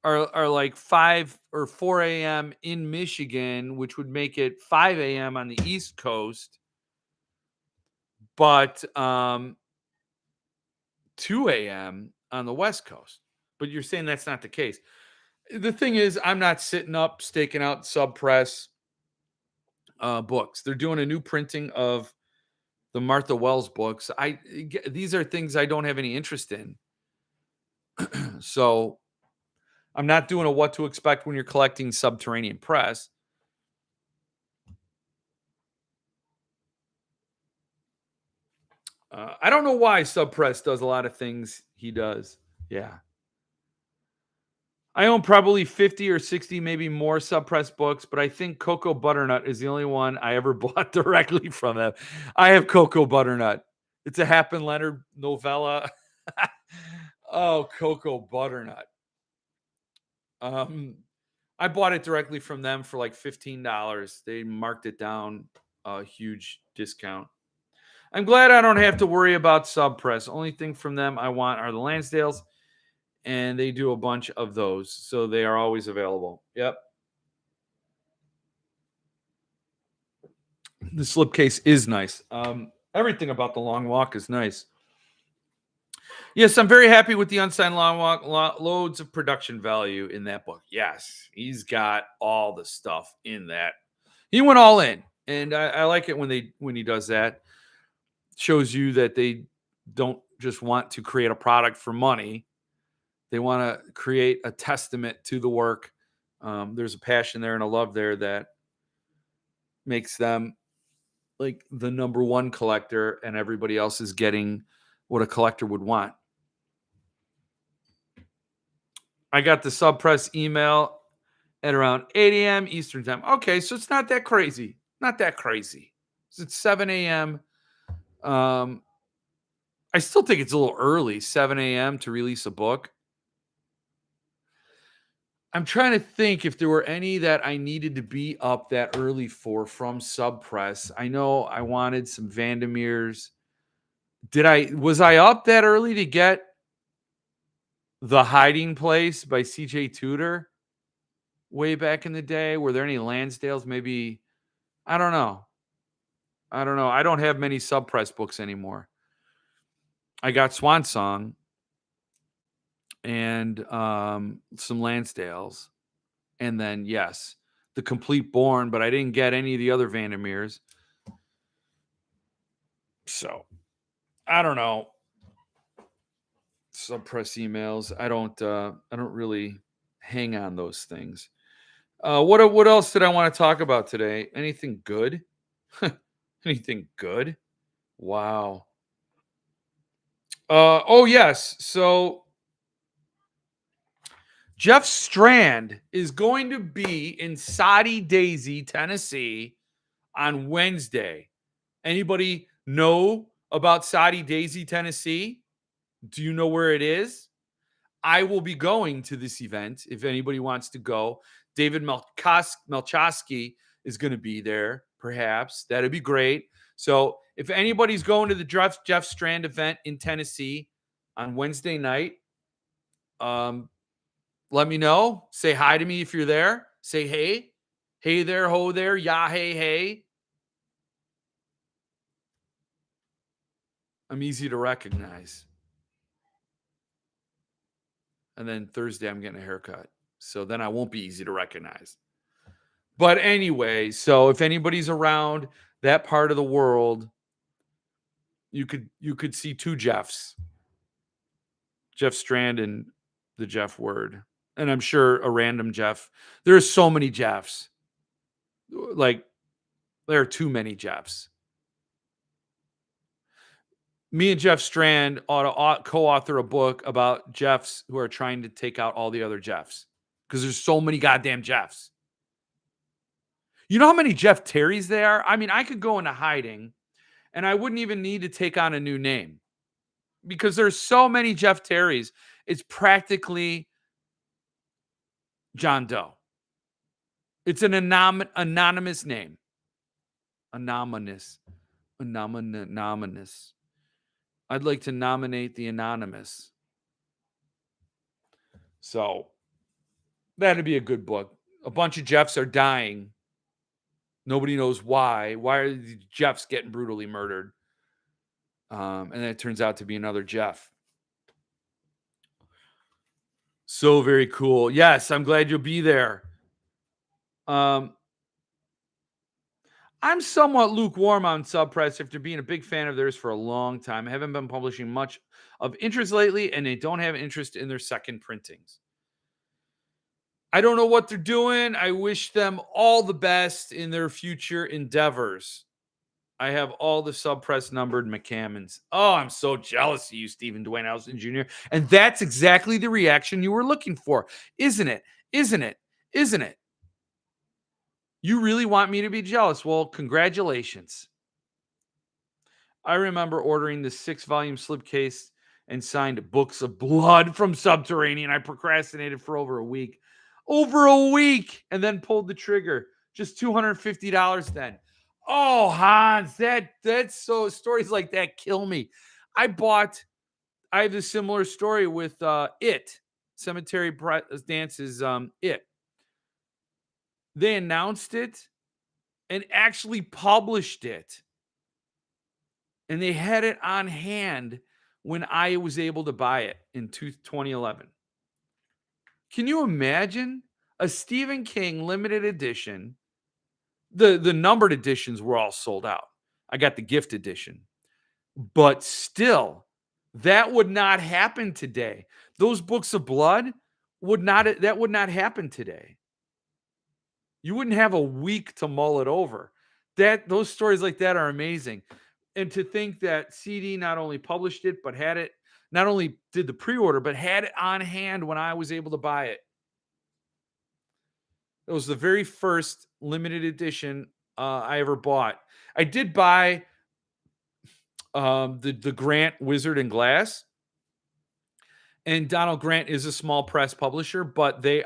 are like 5 or 4 a.m. in Michigan, which would make it 5 a.m. on the East Coast, but 2 a.m. on the West Coast. But you're saying that's not the case. The thing is, I'm not sitting up staking out sub press books. They're doing a new printing of the Martha Wells books. These are things I don't have any interest in. So I'm not doing a what to expect when you're collecting Subterranean Press. I don't know why Subpress does a lot of things he does. Yeah. I own probably 50 or 60, maybe more Subpress books, but I think Cocoa Butternut is the only one I ever bought directly from them. I have Cocoa Butternut. It's a Happen Leonard novella. Oh, Cocoa Butternut. Um, I bought it directly from them for like $15. They marked it down a huge discount. I'm glad I don't have to worry about Subpress. Only thing from them I want are the Lansdales, and they do a bunch of those, so they are always available. Yep. The slipcase is nice. Everything about the long walk is nice. Yes, I'm very happy with the Unsigned Long Walk. Loads of production value in that book. Yes, he's got all the stuff in that. He went all in, and I like it when he does that. Shows you that they don't just want to create a product for money. They want to create a testament to the work. There's a passion there and a love there that makes them like the number one collector, and everybody else is getting what a collector would want. I got the Subpress email at around 8 a.m. Eastern time. Okay, so it's not that crazy. Not that crazy. So it's 7 a.m. Um, I still think it's a little early, 7 a.m. to release a book. I'm trying to think if there were any that I needed to be up that early for from Subpress. I know I wanted some Vandermeers. Was I up that early to get The Hiding Place by CJ Tudor way back in the day? Were there any Lansdales? Maybe, I don't know. I don't know. I don't have many Subpress books anymore. I got Swan Song and some Lansdales. And then, yes, The Complete Born, but I didn't get any of the other Vandermeers. So, I don't know. Subpress emails. I don't really hang on those things. What else did I want to talk about today? Anything good? Anything good? Wow. Oh yes. So Jeff Strand is going to be in Soddy Daisy, Tennessee on Wednesday. Anybody know about Soddy Daisy, Tennessee? Do you know where it is? I will be going to this event if anybody wants to go. David Melchowski is going to be there, perhaps. That'd be great. So if anybody's going to the Jeff Strand event in Tennessee on Wednesday night, let me know. Say hi to me if you're there. Say hey. Hey there, ho there, yeah, hey, hey. I'm easy to recognize. And then Thursday, I'm getting a haircut. So then I won't be easy to recognize. But anyway, so if anybody's around that part of the world, you could see two Jeffs. Jeff Strand and the Jeff Word. And I'm sure a random Jeff. There's so many Jeffs. Like, there are too many Jeffs. Me and Jeff Strand ought to co-author a book about Jeffs who are trying to take out all the other Jeffs. Because there's so many goddamn Jeffs. You know how many Jeff Terrys there are? I mean, I could go into hiding and I wouldn't even need to take on a new name because there's so many Jeff Terrys. It's practically John Doe. It's an anonymous name. Anonymous. Anonymous. I'd like to nominate the anonymous. So that'd be a good book. A bunch of Jeffs are dying. Nobody knows why. Why are the Jeffs getting brutally murdered? And then it turns out to be another Jeff. So very cool. Yes, I'm glad you'll be there. I'm somewhat lukewarm on Subpress after being a big fan of theirs for a long time. I haven't been publishing much of interest lately, and they don't have interest in their second printings. I don't know what they're doing. I wish them all the best in their future endeavors. I have all the subpress numbered McCammons. Oh, I'm so jealous of you, Stephen Dwayne Allison Jr. And that's exactly the reaction you were looking for, isn't it? Isn't it? Isn't it? You really want me to be jealous? Well, congratulations. I remember ordering the 6-volume slipcase and signed Books of Blood from Subterranean. I procrastinated for over a week. Over a week! And then pulled the trigger. Just $250 then. Oh, Hans, that's so stories like that kill me. I have a similar story with It. Cemetery Dance's It. They announced it and actually published it. And they had it on hand when I was able to buy it in 2011. Can you imagine a Stephen King limited edition? The numbered editions were all sold out. I got the gift edition. But still, that would not happen today. Those Books of Blood would not happen today. You wouldn't have a week to mull it over. Those stories like that are amazing. And to think that CD not only published it, but had it, not only did the pre-order, but had it on hand when I was able to buy it. It was the very first limited edition I ever bought. I did buy the Grant Wizard and Glass. And Donald Grant is a small press publisher, but those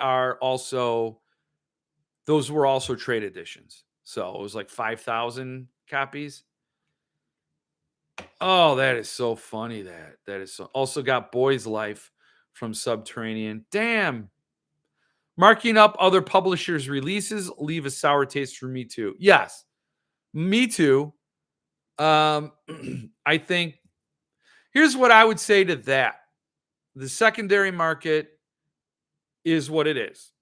were also trade editions. So it was like 5,000 copies. Oh, that is so funny. That is so. Also got Boy's Life from Subterranean. Damn. Marking up other publishers' releases leave a sour taste for me too. Yes, me too. I think here's what I would say to that: the secondary market is what it is,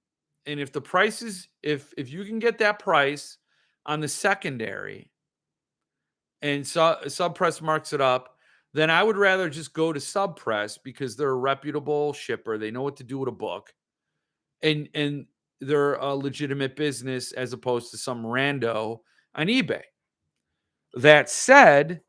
and if the prices, if you can get that price on the secondary, and Subpress marks it up, then I would rather just go to Subpress because they're a reputable shipper. They know what to do with a book, and they're a legitimate business as opposed to some rando on eBay. That said,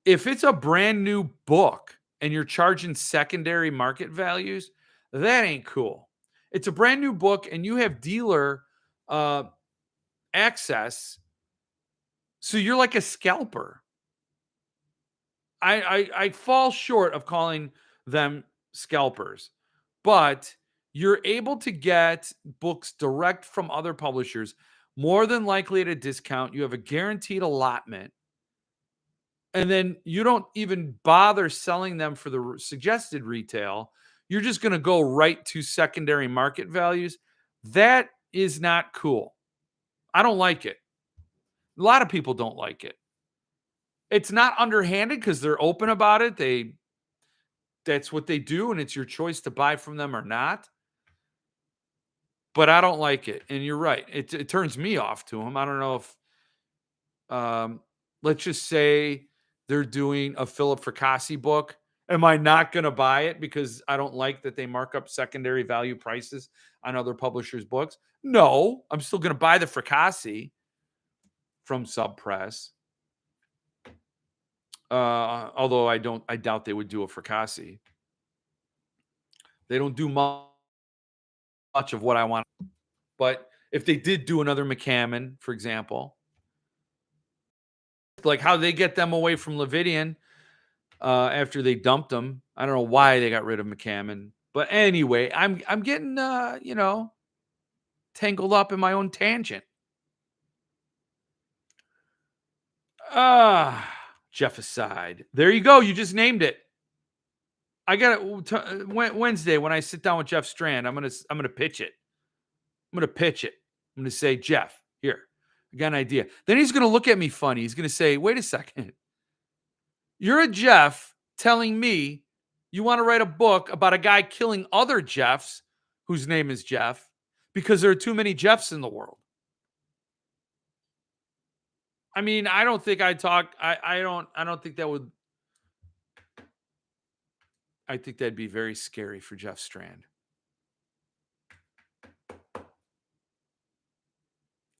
if it's a brand new book and you're charging secondary market values, that ain't cool. It's a brand new book and you have dealer uh, access, so you're like a scalper. I fall short of calling them scalpers, but you're able to get books direct from other publishers, more than likely at a discount. You have a guaranteed allotment, and then you don't even bother selling them for the suggested retail. You're just going to go right to secondary market values. That is not cool. I don't like it. A lot of people don't like it. It's not underhanded because they're open about it. That's what they do, and it's your choice to buy from them or not. But I don't like it, and you're right. It turns me off to them. I don't know if, let's just say they're doing a Philip Fracassi book. Am I not going to buy it because I don't like that they mark up secondary value prices on other publishers' books? No, I'm still going to buy the Fracassi from Subpress. Although I doubt they would do a Fracassi. They don't do much of what I want. But if they did do another McCammon, for example, like how they get them away from Levidian after they dumped them. I don't know why they got rid of McCammon. But anyway, I'm getting tangled up in my own tangent. Jeff aside. There you go. You just named it. I got it Wednesday when I sit down with Jeff Strand. I'm gonna pitch it. I'm gonna say, Jeff, here, I got an idea. Then he's gonna look at me funny. He's gonna say, wait a second. You're a Jeff telling me you want to write a book about a guy killing other Jeffs whose name is Jeff because there are too many Jeffs in the world. I mean, I don't think I don't think that would. I think that'd be very scary for Jeff Strand.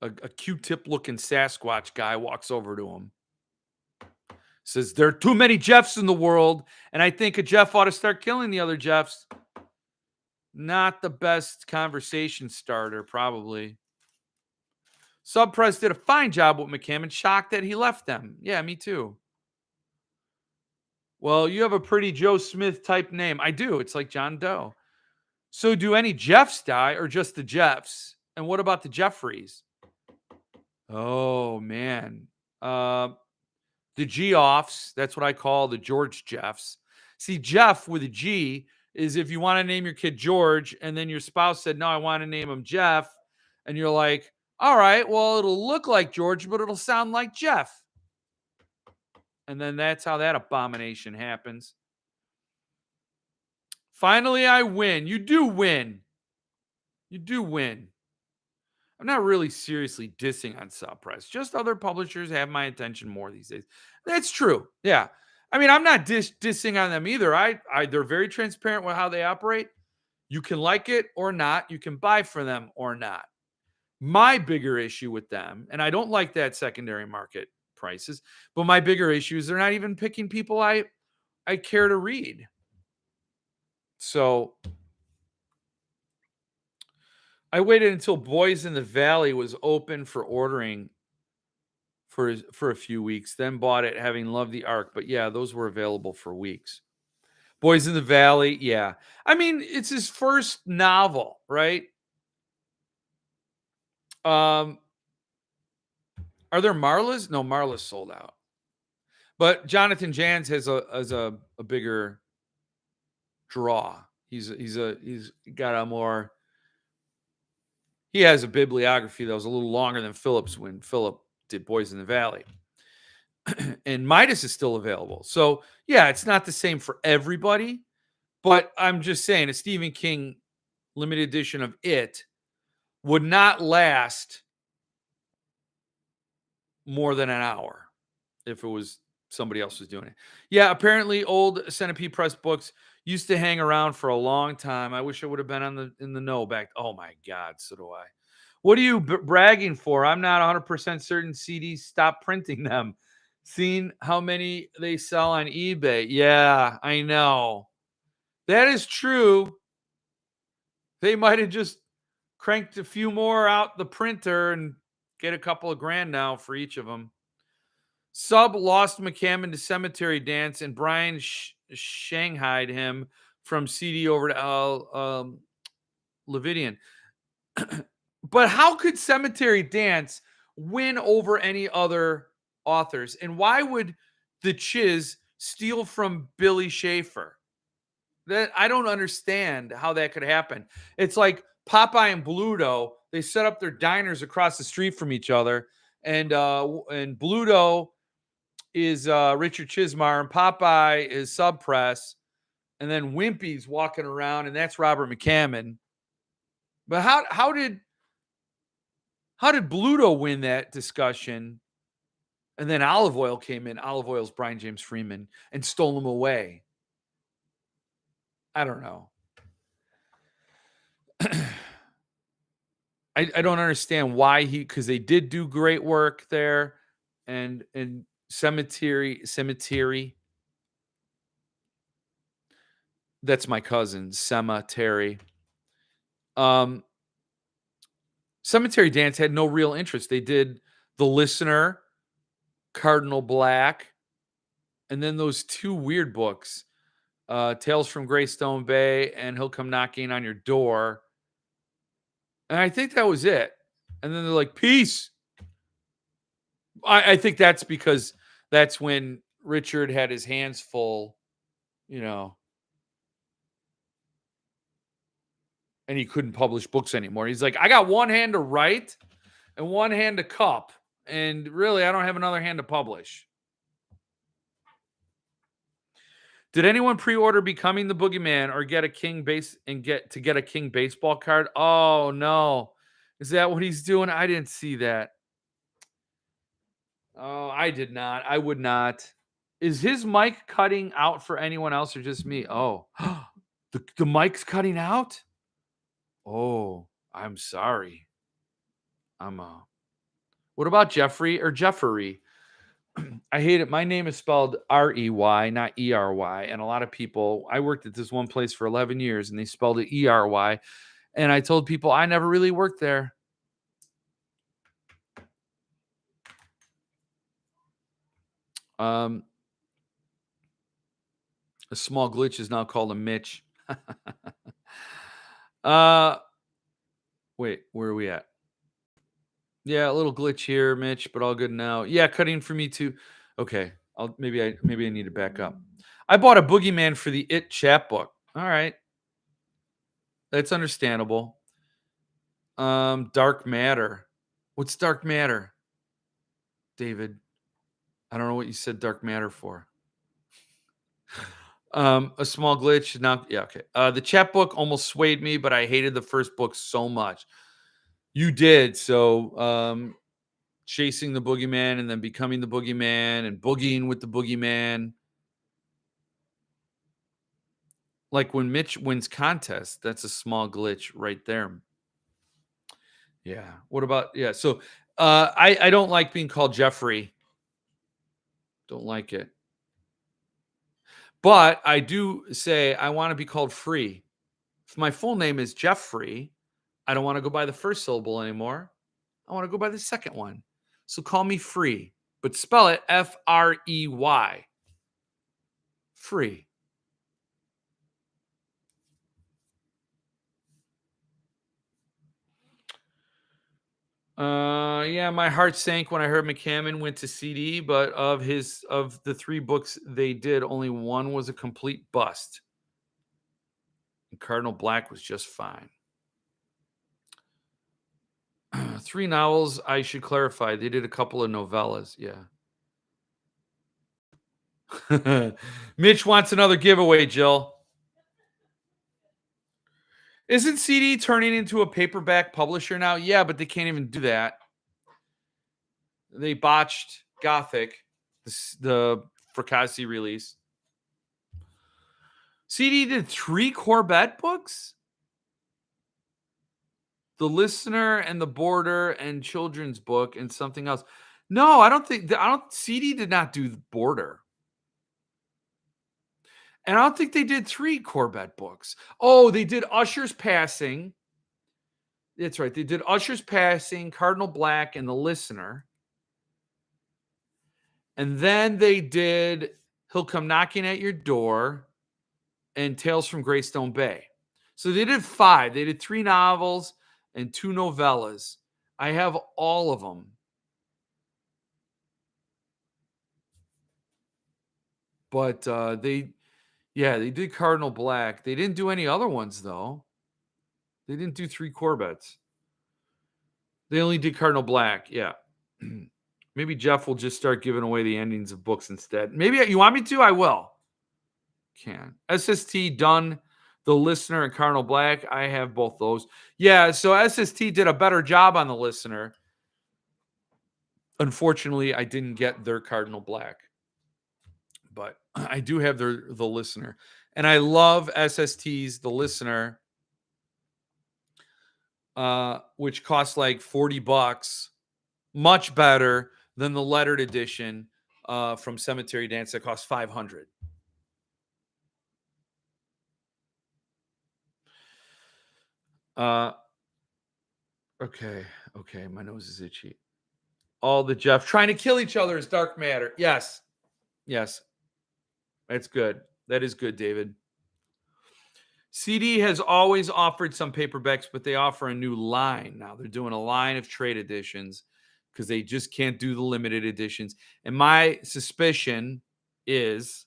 A Q-tip looking Sasquatch guy walks over to him. Says, there are too many Jeffs in the world, and I think a Jeff ought to start killing the other Jeffs. Not the best conversation starter, probably. Subpress did a fine job with McCammon. Shocked that he left them. Yeah, me too. Well, you have a pretty Joe Smith type name. I do. It's like John Doe. So do any Jeffs die or just the Jeffs? And what about the Jeffreys? Oh, man. The G-offs, that's what I call the George Jeffs. See, Jeff with a G is if you want to name your kid George and then your spouse said, no, I want to name him Jeff. And you're like, all right, well, it'll look like George, but it'll sound like Jeff. And then that's how that abomination happens. Finally, I win. You do win. You do win. I'm not really seriously dissing on Subpress. Just other publishers have my attention more these days. That's true. Yeah. I mean, I'm not dissing on them either. They're very transparent with how they operate. You can like it or not. You can buy from them or not. My bigger issue with them, and I don't like that secondary market prices, but my bigger issue is they're not even picking people I care to read. So I waited until Boys in the Valley was open for ordering for a few weeks, then bought it having loved the arc. But yeah, those were available for weeks. Boys in the Valley, yeah. I mean, it's his first novel, right? Are there Marlas? No, Marla's sold out. But Jonathan Jans has a bigger draw. He's got a more. He has a bibliography that was a little longer than Philip's when Philip did Boys in the Valley. And Midas is still available. So, yeah, it's not the same for everybody. But I'm just saying a Stephen King limited edition of It would not last more than an hour if it was somebody else was doing it. Yeah, apparently old Centipede Press books used to hang around for a long time. I wish I would have been in the know back. Oh my God, so do I. What are you bragging for? I'm not 100% certain CDs stop printing them. Seen how many they sell on eBay? Yeah, I know. That is true. They might have just cranked a few more out the printer and get a couple of grand now for each of them. Sub lost McCammon to Cemetery Dance, and Brian shanghaied him from CD over to Levidian. But how could Cemetery Dance win over any other authors? And why would the Chiz steal from Billy Schaefer? That I don't understand how that could happen. It's like Popeye and Bluto. They set up their diners across the street from each other, and Bluto is Richard Chismar, and Popeye is Subpress, and then Wimpy's walking around, and that's Robert McCammon. But how did Bluto win that discussion? And then Olive Oil came in. Olive Oil's Brian James Freeman and stole him away. I don't know. I don't understand why because they did do great work there, and Cemetery. That's my cousin, Cemetery. Cemetery Dance had no real interest. They did The Listener, Cardinal Black, and then those two weird books, Tales from Greystone Bay and He'll Come Knocking on Your Door. And I think that was it. And then they're like, peace. I think that's because that's when Richard had his hands full, and he couldn't publish books anymore. He's like, I got one hand to write and one hand to cup. And really, I don't have another hand to publish. Did anyone pre-order Becoming the Boogeyman or get a King a King baseball card? Oh no. Is that what he's doing? I didn't see that. Oh, I did not. I would not. Is his mic cutting out for anyone else or just me? Oh, the mic's cutting out? Oh, I'm sorry. What about Jeffrey or Jeffery? I hate it. My name is spelled Rey, not Ey. And a lot of people, I worked at this one place for 11 years and they spelled it Ery. And I told people I never really worked there. A small glitch is now called a Mitch. Wait, where are we at? Yeah, a little glitch here, Mitch, but all good now. Yeah, cutting for me too. Okay, maybe I need to back up. I bought a Boogeyman for the It chapbook. All right, that's understandable. Dark matter. What's dark matter, David? I don't know what you said dark matter for. A small glitch. Now, yeah, okay. The chapbook almost swayed me, but I hated the first book so much. You did so. Chasing the boogeyman and then becoming the boogeyman and boogieing with the boogeyman. Like when Mitch wins contest, that's a small glitch right there. Yeah. What about so I don't like being called Jeffrey. Don't like it. But I do say I want to be called Free. If my full name is Jeffrey, I don't want to go by the first syllable anymore. I want to go by the second one. So call me Free, but spell it Frey. Free. Yeah, my heart sank when I heard McCammon went to CD, but of the 3 books they did, only one was a complete bust. And Cardinal Black was just fine. 3 novels, I should clarify. They did a couple of novellas, yeah. Mitch wants another giveaway, Jill. Isn't CD turning into a paperback publisher now? Yeah, but they can't even do that. They botched Gothic, the Fracassi release. CD did 3 Corbett books? The Listener and the Border and children's book and something else. No, CD did not do the Border. And I don't think they did 3 Corbett books. Oh, they did Usher's Passing. That's right. They did Usher's Passing, Cardinal Black, and The Listener. And then they did He'll Come Knocking at Your Door and Tales from Greystone Bay. So they did 5. They did 3 novels and 2 novellas. I have all of them. But they did Cardinal Black. They didn't do any other ones, though. They didn't do 3 Corbett's. They only did Cardinal Black, yeah. Maybe Jeff will just start giving away the endings of books instead. Maybe you want me to? I will. Can. SST done, The Listener, and Cardinal Black. I have both those. Yeah, so SST did a better job on The Listener. Unfortunately, I didn't get their Cardinal Black. But I do have The Listener. And I love SST's The Listener, which costs like $40. Much better than the lettered edition from Cemetery Dance that costs $500. Okay, my nose is itchy. All the Jeff trying to kill each other is dark matter. Yes. That's good. That is good, David. CD has always offered some paperbacks, but they offer a new line now. They're doing a line of trade editions because they just can't do the limited editions. And my suspicion is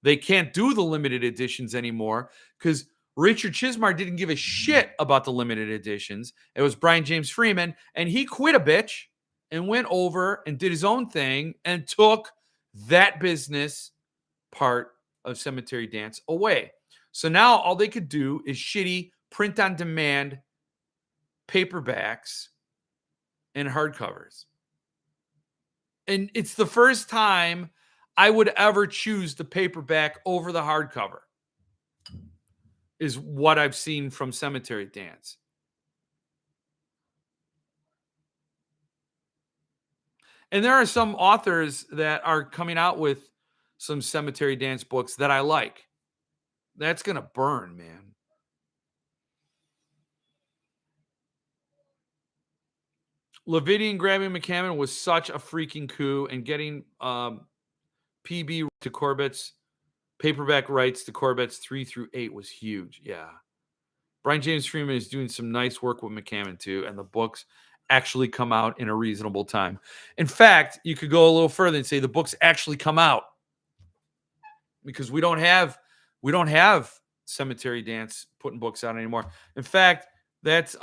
they can't do the limited editions anymore because Richard Chismar didn't give a shit about the limited editions. It was Brian James Freeman, and he quit a bitch and went over and did his own thing and took that business part of Cemetery Dance away. So now all they could do is shitty print on demand paperbacks and hardcovers. And it's the first time I would ever choose the paperback over the hardcover, is what I've seen from Cemetery Dance. And there are some authors that are coming out with some cemetery dance books that I like. That's going to burn, man. Levidian grabbing McCammon was such a freaking coup, and getting PB to Corbett's paperback rights to Corbett's 3 through 8 was huge. Yeah. Brian James Freeman is doing some nice work with McCammon too, and the books actually come out in a reasonable time. In fact, you could go a little further and say the books actually come out because we don't have Cemetery Dance putting books out anymore. In fact, that's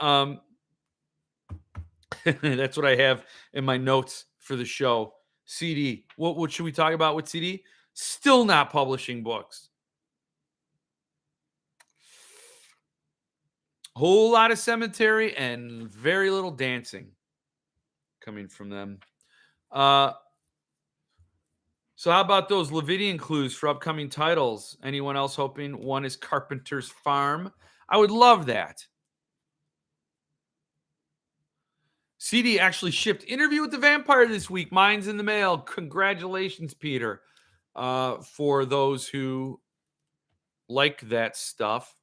that's what I have in my notes for the show. CD. What should we talk about with CD? Still not publishing books. Whole lot of cemetery and very little dancing coming from them. So how about those Levidian clues for upcoming titles? Anyone else hoping one is Carpenter's Farm? I would love that. CD actually shipped Interview with the Vampire this week. Mine's in the mail. Congratulations, Peter. For those who like that stuff.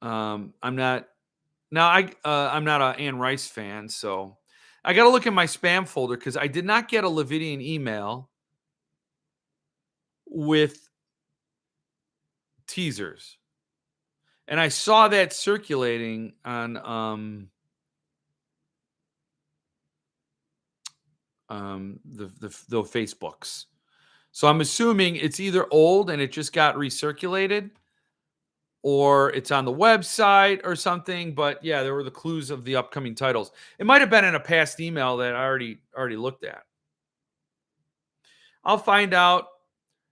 I'm not an Anne Rice fan, so I got to look in my spam folder because I did not get a Levidian email with teasers. And I saw that circulating on the Facebooks. So I'm assuming it's either old and it just got recirculated, or it's on the website or something. But yeah, there were the clues of the upcoming titles. It might have been in a past email that I already looked at. I'll find out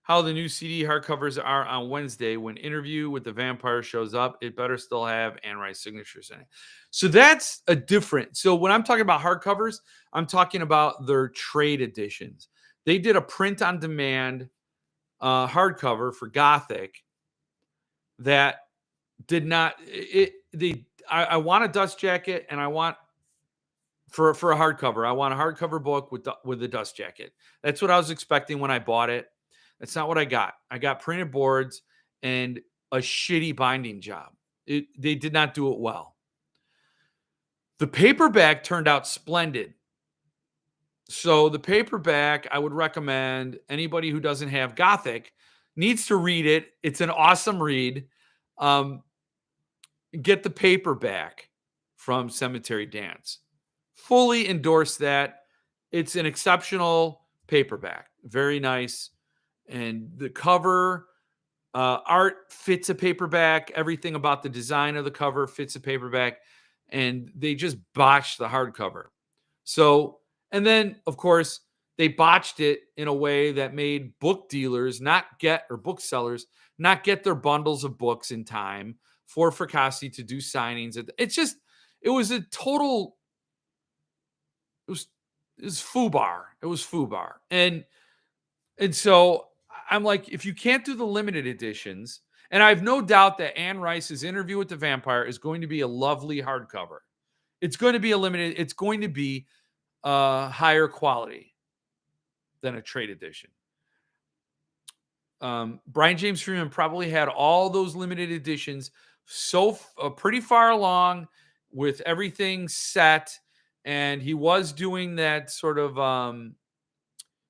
how the new CD hardcovers are on Wednesday when Interview with the Vampire shows up. It better still have Anne Rice signatures in it. So that's a different. So when I'm talking about hardcovers, I'm talking about their trade editions. They did a print on demand hardcover for Gothic that did not. I want a dust jacket, and I want for a hardcover. I want a hardcover book with the dust jacket. That's what I was expecting when I bought it. That's not what I got. I got printed boards and a shitty binding job. They did not do it well. The paperback turned out splendid. So the paperback, I would recommend anybody who doesn't have Gothic needs to read it. It's an awesome read. Get the paperback from Cemetery Dance. Fully endorse that. It's an exceptional paperback. Very nice. And the cover art fits a paperback. Everything about the design of the cover fits a paperback. And they just botched the hardcover. So, and then, of course, they botched it in a way that made book dealers booksellers not get their bundles of books in time for Fracassi to do signings. It was a total, it was foobar. It was foobar. And so I'm like, if you can't do the limited editions, and I have no doubt that Anne Rice's Interview with the Vampire is going to be a lovely hardcover. It's going to be it's going to be higher quality than a trade edition. Brian James Freeman probably had all those limited editions pretty far along with everything set, and he was doing that sort of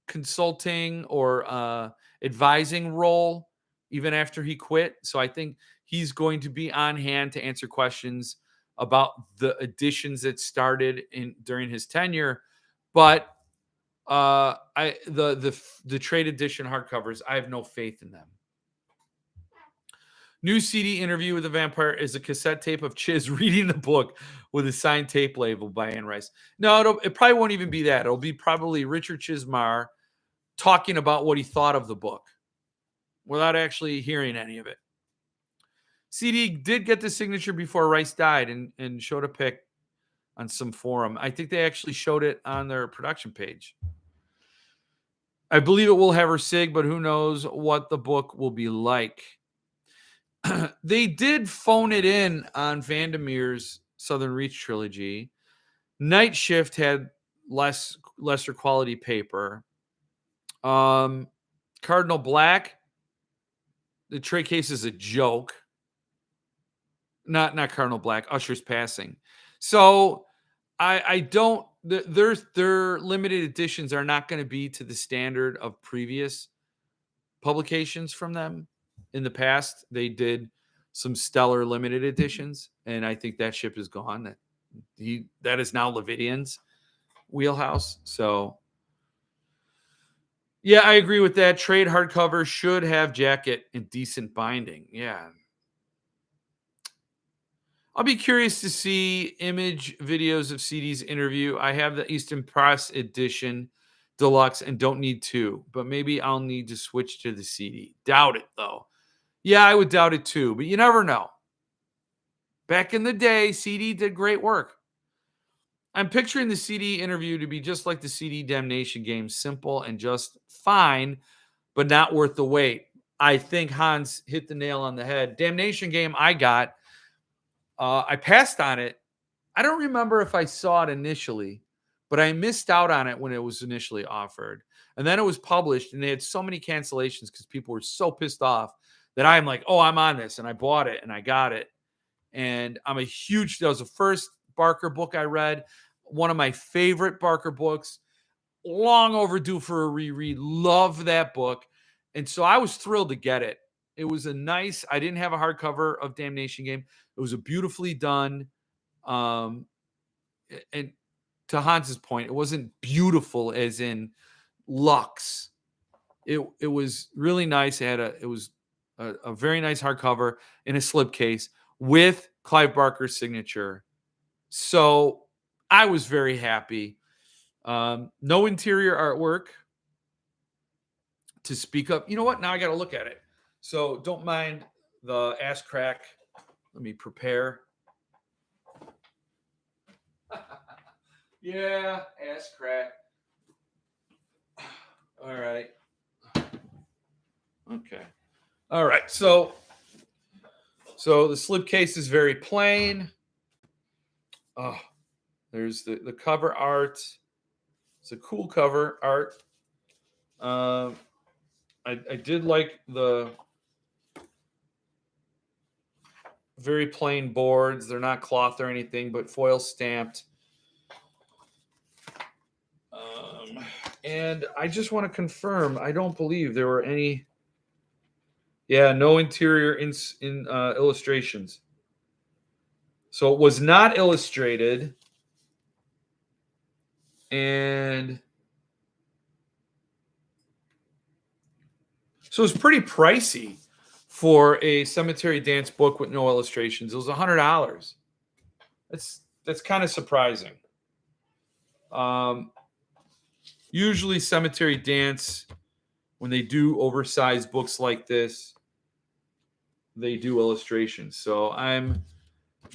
consulting or advising role even after he quit. So I think he's going to be on hand to answer questions about the editions that started during his tenure. But the trade edition hardcovers, I have no faith in them. New CD Interview with the Vampire is a cassette tape of Chiz reading the book with a signed tape label by Anne Rice. No, it probably won't even be that. It'll be probably Richard Chizmar talking about what he thought of the book without actually hearing any of it. CD did get the signature before Rice died and showed a pic on some forum. I think they actually showed it on their production page. I believe it will have her sig, but who knows what the book will be like. They did phone it in on Vandermeer's Southern Reach trilogy. Night Shift had lesser quality paper. Cardinal Black, the trade case is a joke. Not Cardinal Black, Usher's Passing. So I don't their limited editions are not going to be to the standard of previous publications from them. In the past, they did some stellar limited editions, and I think that ship is gone. That is now Levidian's wheelhouse. So yeah, I agree with that. Trade hardcover should have jacket and decent binding. Yeah. I'll be curious to see image videos of CD's interview. I have the Eastern Press edition deluxe and don't need two, but maybe I'll need to switch to the CD. Doubt it, though. Yeah, I would doubt it too, but you never know. Back in the day, CD did great work. I'm picturing the CD interview to be just like the CD Damnation game, simple and just fine, but not worth the wait. I think Hans hit the nail on the head. Damnation game I got. I passed on it. I don't remember if I saw it initially, but I missed out on it when it was initially offered. And then it was published, and they had so many cancellations because people were so pissed off that I'm like, oh, I'm on this. And I bought it and I got it. And that was the first Barker book I read. One of my favorite Barker books, long overdue for a reread. Love that book. And so I was thrilled to get it. It was I didn't have a hardcover of Damnation Game. It was a beautifully done, and to Hans's point, it wasn't beautiful as in luxe. It was really nice. It was a very nice hardcover in a slipcase with Clive Barker's signature. So I was very happy. No interior artwork to speak up. You know what? Now I got to look at it. So don't mind the ass crack. Let me prepare. Yeah, ass crack. All right. Okay. All right. So the slipcase is very plain. Oh, there's the cover art. It's a cool cover art. I did like the very plain boards. They're not cloth or anything, but foil stamped. And I just want to confirm, I don't believe there were any. Yeah, no interior illustrations. So it was not illustrated. And so it's pretty pricey for a cemetery dance book with no illustrations. It was $100. That's kind of surprising. Usually cemetery dance, when they do oversized books like this, they do illustrations.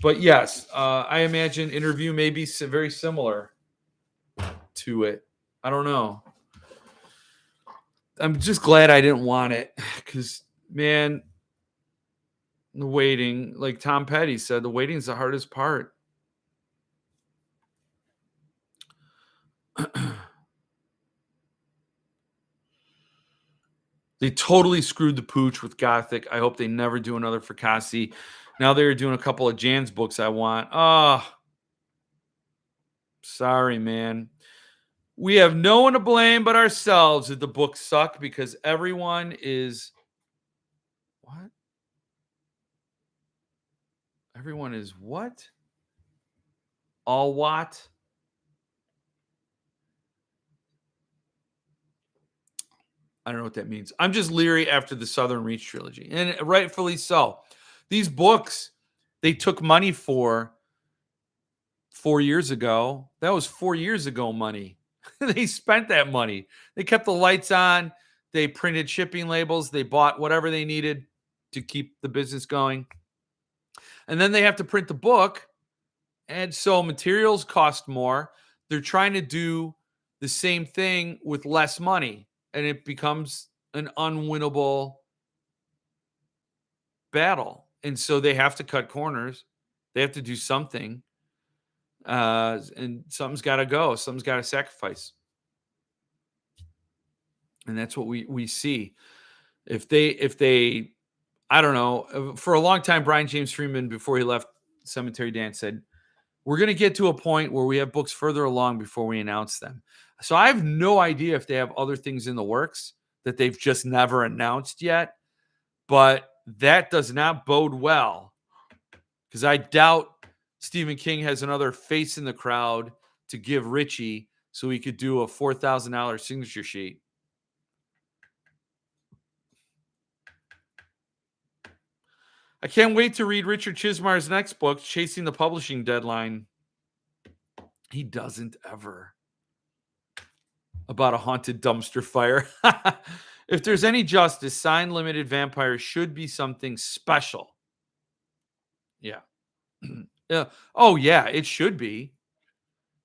But yes, I imagine interview may be very similar to it. I don't know. I'm just glad I didn't want it because, man, the waiting, like Tom Petty said, the waiting is the hardest part. They totally screwed the pooch with Gothic. I hope they never do another Fracassi. Now they're doing a couple of Jan's books I want. Oh, sorry, man. We have no one to blame but ourselves that the books suck because everyone is what? Everyone is what? All what? I don't know what that means. I'm just leery after the Southern Reach trilogy, and rightfully so. These books they took money for 4 years ago. That was 4 years ago money. They spent that money. They kept the lights on. They printed shipping labels. They bought whatever they needed to keep the business going. And then they have to print the book. And so materials cost more. They're trying to do the same thing with less money. And it becomes an unwinnable battle. And so they have to cut corners. They have to do something. And something's got to go. Something's got to sacrifice. And that's what we see. If they, I don't know, for a long time, Brian James Freeman, before he left Cemetery Dance, said, we're going to get to a point where we have books further along before we announce them. So I have no idea if they have other things in the works that they've just never announced yet. But that does not bode well, because I doubt Stephen King has another face in the crowd to give Richie so he could do a $4,000 signature sheet. I can't wait to read Richard Chismar's next book, Chasing the Publishing Deadline. He doesn't ever. About a haunted dumpster fire. If there's any justice, Sign Limited Vampires should be something special. Yeah. Yeah. Oh, yeah, it should be.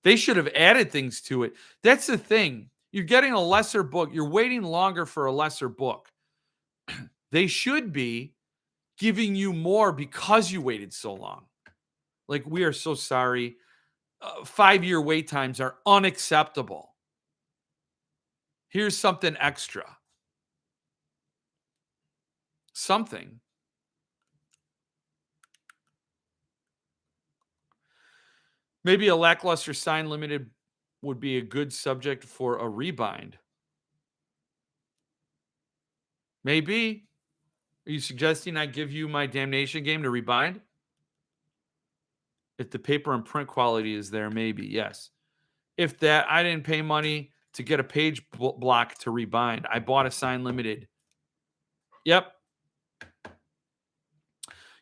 They should have added things to it. That's the thing. You're getting a lesser book. You're waiting longer for a lesser book. They should be giving you more because you waited so long. Like, we are so sorry. 5-year wait times are unacceptable. Here's something extra. Something. Maybe a lackluster Sign Limited would be a good subject for a rebind. Maybe. Are you suggesting I give you my Damnation game to rebind? If the paper and print quality is there, maybe, yes. If that, I didn't pay money to get a page block to rebind. I bought a Sign Limited. Yep.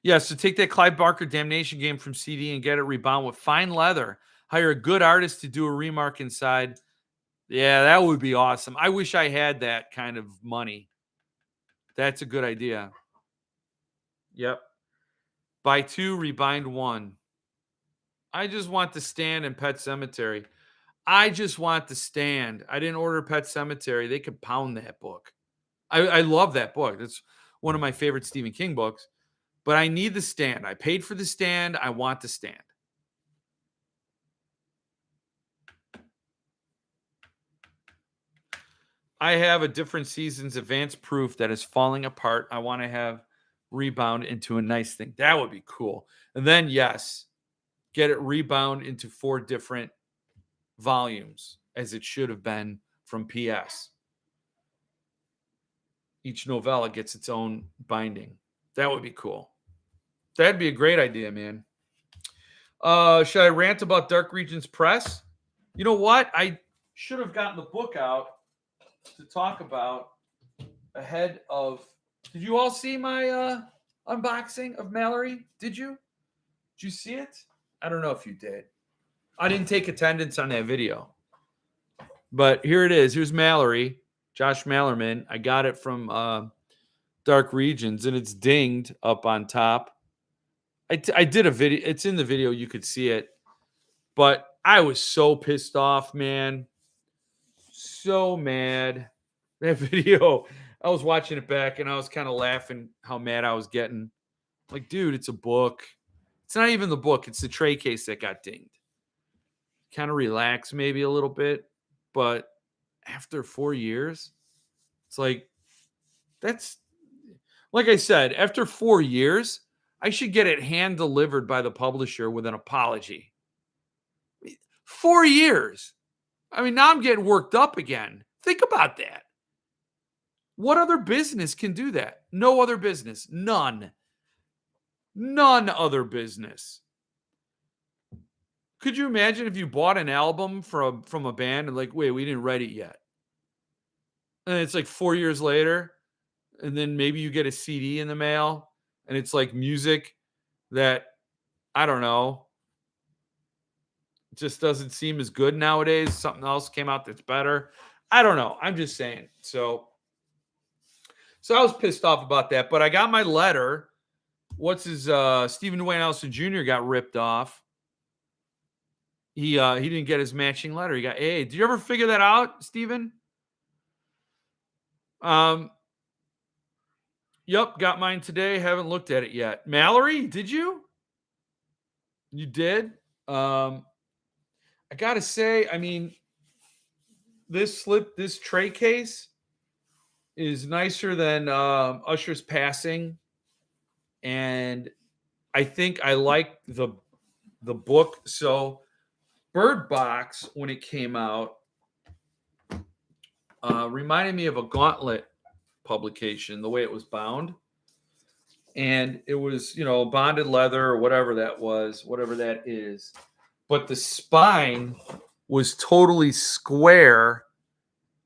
Yeah, so take that Clive Barker Damnation game from CD and get it rebound with fine leather. Hire a good artist to do a remark inside. Yeah, that would be awesome. I wish I had that kind of money. That's a good idea. Yep. Buy 2, rebind 1. I just want the stand in Pet Cemetery. I just want the stand. I didn't order Pet Cemetery. They could pound that book. I love that book. That's one of my favorite Stephen King books. But I need the stand. I paid for the stand. I want the stand. I have a different season's advance proof that is falling apart. I want to have rebound into a nice thing. That would be cool. And then, yes, get it rebound into 4 different volumes, as it should have been from PS. Each novella gets its own binding. That would be cool. That'd be a great idea, man. Should I rant about Dark Regions Press? You know what? I should have gotten the book out to talk about ahead of. Did you all see my unboxing of Mallory? Did you? Did you see it? I don't know if you did. I didn't take attendance on that video. But here it is. Here's Mallory, Josh Mallerman. I got it from Dark Regions, and it's dinged up on top. I did a video. It's in the video. You could see it. But I was so pissed off, man. So mad. That video, I was watching it back, and I was kind of laughing how mad I was getting. Like, dude, it's a book. It's not even the book. It's the tray case that got dinged. Kind of relax maybe a little bit. But after 4 years, it's like, that's, like I said, after 4 years, I should get it hand delivered by the publisher with an apology. 4 years. I mean, now I'm getting worked up again. Think about that. What other business can do that? No other business. None. None other business. Could you imagine if you bought an album from a band and like, wait, we didn't write it yet? And it's like 4 years later, and then maybe you get a CD in the mail, and it's like music that, I don't know, just doesn't seem as good nowadays. Something else came out that's better. I don't know. I'm just saying. So I was pissed off about that, but I got my letter. What's his Stephen Dwayne Allison Jr. got ripped off. He didn't get his matching letter. He got A. Did you ever figure that out, Stephen? Yep, got mine today. Haven't looked at it yet. Mallory, did you? You did? I gotta say, I mean, this tray case is nicer than Usher's Passing, and I think I like the book. So Bird Box, when it came out, reminded me of a Gauntlet publication, the way it was bound. And it was, bonded leather or whatever that was, whatever that is. But the spine was totally square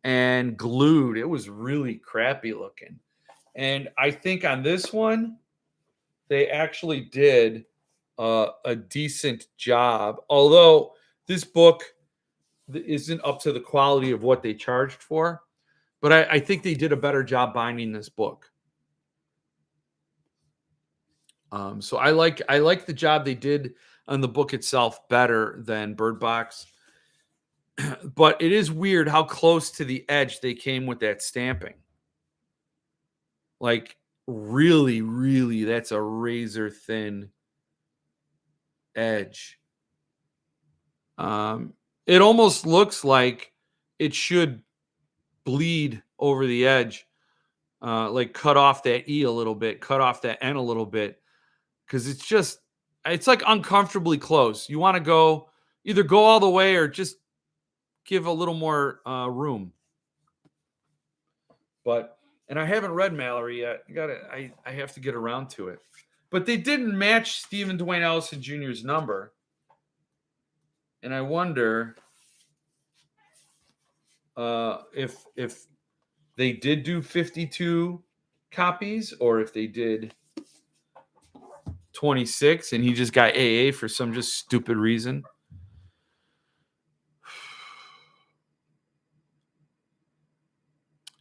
and glued. It was really crappy looking. And I think on this one, they actually did a decent job. Although this book isn't up to the quality of what they charged for, but I think they did a better job binding this book. So I like the job they did on the book itself better than Bird Box. But it is weird how close to the edge they came with that stamping. Like really, really, that's a razor thin edge. It almost looks like it should bleed over the edge, like cut off that E a little bit, cut off that N a little bit, because it's like uncomfortably close. You want to go either go all the way or just give a little more room. And I haven't read Mallory yet. I have to get around to it. But they didn't match Stephen Dwayne Ellison Jr.'s number. And I wonder if they did do 52 copies or if they did 26 and he just got AA for some just stupid reason.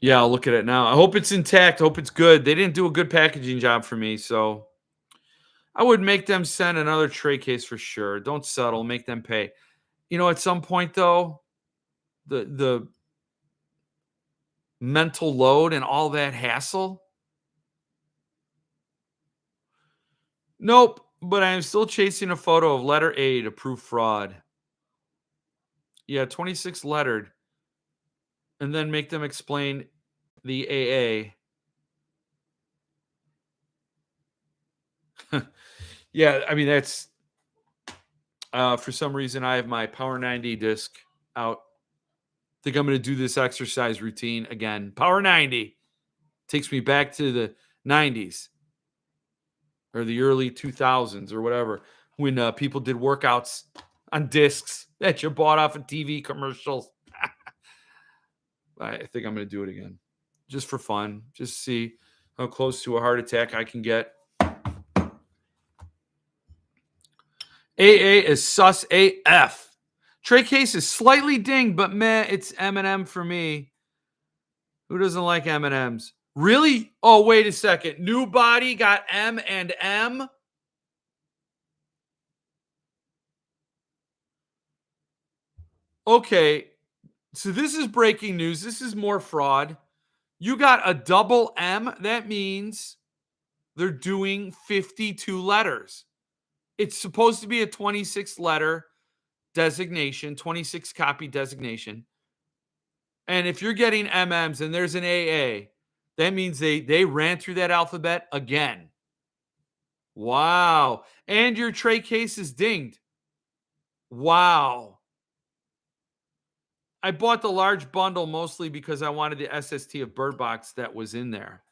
Yeah, I'll look at it now. I hope it's intact. I hope it's good. They didn't do a good packaging job for me, so I would make them send another tray case for sure. Don't settle. Make them pay. At some point though, the mental load and all that hassle. Nope. But I am still chasing a photo of letter A to prove fraud. Yeah, 26 lettered. And then make them explain the AA. Yeah, I mean, that's for some reason I have my Power 90 disc out. I think I'm going to do this exercise routine again. Power 90 takes me back to the 90s or the early 2000s or whatever when people did workouts on discs that you bought off of TV commercials. I think I'm going to do it again just for fun. Just see how close to a heart attack I can get. AA is sus AF. Tray case is slightly dinged, but meh, it's M&M for me. Who doesn't like M&Ms? Really? Oh, wait a second. New body got M and M? Okay. So this is breaking news. This is more fraud. You got a double M. That means they're doing 52 letters. It's supposed to be a 26 letter designation, 26 copy designation. And if you're getting MMs and there's an AA, that means they ran through that alphabet again. Wow. And your tray case is dinged. Wow. I bought the large bundle mostly because I wanted the SST of Bird Box that was in there.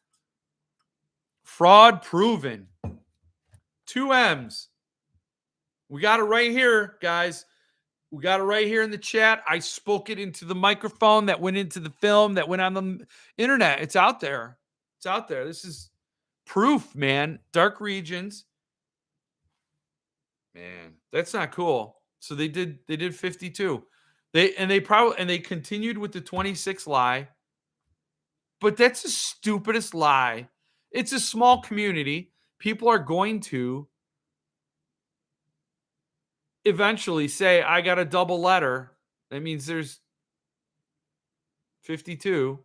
Fraud proven. 2 M's. We got it right here, guys. We got it right here in the chat. I spoke it into the microphone that went into the film that went on the internet. It's out there. It's out there. This is proof, man. Dark regions. Man, that's not cool. So they did 52. They continued with the 26 lie. But that's the stupidest lie. It's a small community. People are going to eventually say, I got a double letter. That means there's 52.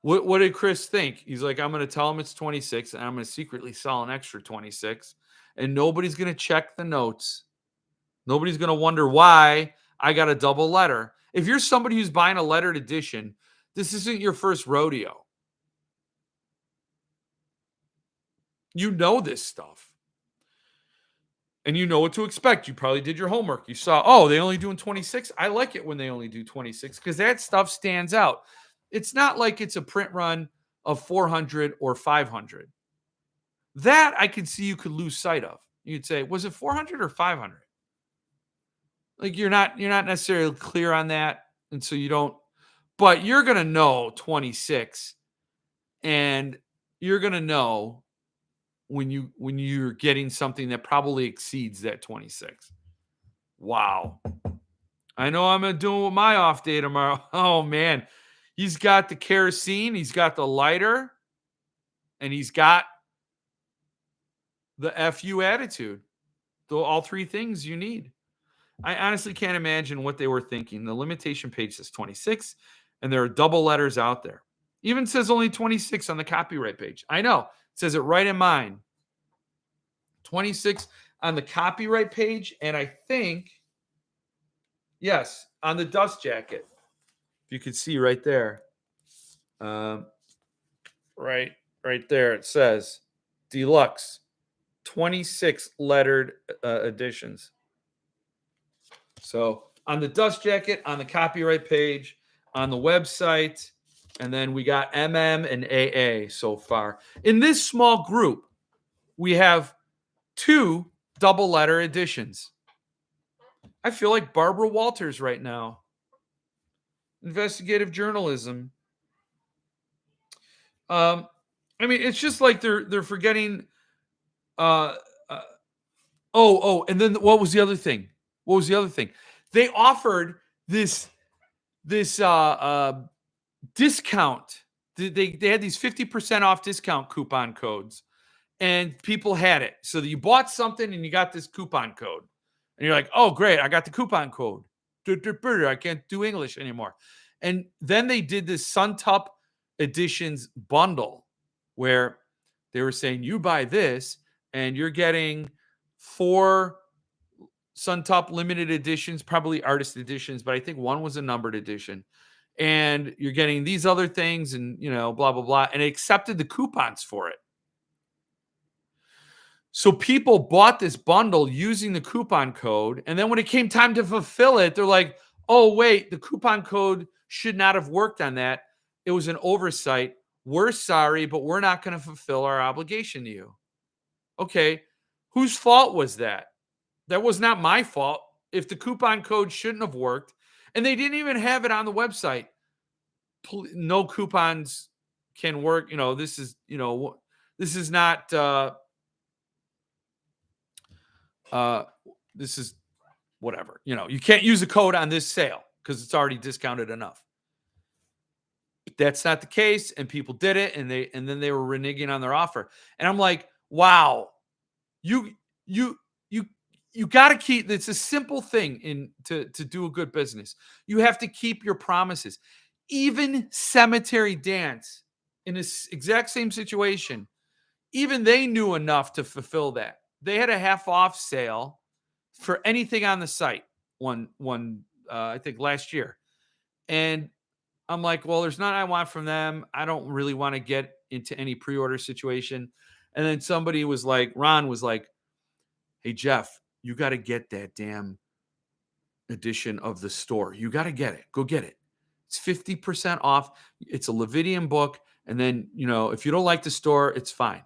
What did Chris think? He's like, I'm going to tell him it's 26 and I'm going to secretly sell an extra 26. and nobody's going to check the notes. Nobody's going to wonder why I got a double letter. If you're somebody who's buying a lettered edition, this isn't your first rodeo. You know this stuff. And you know what to expect. You probably did your homework. You saw, oh, they only doing 26. I like it when they only do 26 because that stuff stands out. It's not like it's a print run of 400 or 500. That I could see you could lose sight of. You'd say, was it 400 or 500? Like you're not necessarily clear on that, and so you don't. But you're gonna know 26, and you're gonna know when you're getting something that probably exceeds that 26. Wow. I know I'm doing with my off day tomorrow. Oh man. He's got the kerosene, he's got the lighter, and he's got the FU attitude. All three things you need. I honestly can't imagine what they were thinking. The limitation page says 26, and there are double letters out there. Even says only 26 on the copyright page. I know. It says it right in mine. 26 on the copyright page, and I think, yes, on the dust jacket. You can see right there. Right there. It says deluxe 26 lettered editions. So on the dust jacket, on the copyright page, on the website, and then we got MM and AA so far. In this small group, we have 2 double letter editions. I feel like Barbara Walters right now. Investigative journalism. I mean, it's just like they're forgetting. And then what was the other thing? They offered this discount. They had these 50% off discount coupon codes, and people had it. So that you bought something and you got this coupon code, and you're like, "Oh, great! I got the coupon code. I can't do English anymore." And then they did this Suntup Editions bundle where they were saying, "You buy this, and you're getting 4 Suntup limited editions, probably artist editions, but I think one was a numbered edition. And you're getting these other things and, blah, blah, blah." And they accepted the coupons for it. So people bought this bundle using the coupon code. And then when it came time to fulfill it, they're like, "Oh, wait, the coupon code should not have worked on that. It was an oversight. We're sorry, but we're not going to fulfill our obligation to you." Okay. Whose fault was that? That was not my fault. If the coupon code shouldn't have worked, and they didn't even have it on the website, no coupons can work. This is not, this is whatever. You can't use a code on this sale because it's already discounted enough. But that's not the case, and people did it, and then they were reneging on their offer. And I'm like, wow, you got to keep. It's a simple thing to do a good business. You have to keep your promises. Even Cemetery Dance, in this exact same situation, even they knew enough to fulfill that. They had a half off sale for anything on the site I think last year, and I'm like, well, there's none I want from them. I don't really want to get into any pre-order situation. And then somebody was like, Ron was like, "Hey, Jeff, you got to get that damn edition of the store. You got to get it. Go get it. It's 50% off. It's a Levidian book. And then, if you don't like the store, it's fine."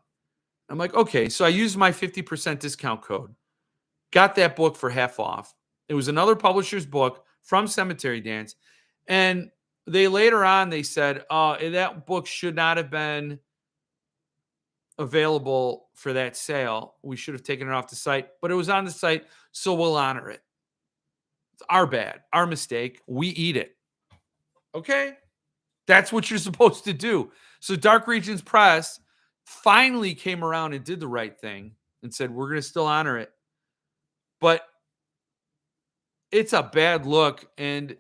I'm like, okay. So I used my 50% discount code, got that book for half off. It was another publisher's book from Cemetery Dance. And later on, they said, that book should not have been available for that sale. We should have taken it off the site, but it was on the site, so we'll honor it. It's our bad, our mistake. We eat it. Okay? That's what you're supposed to do. So Dark Regions Press finally came around and did the right thing and said, we're going to still honor it. But it's a bad look, and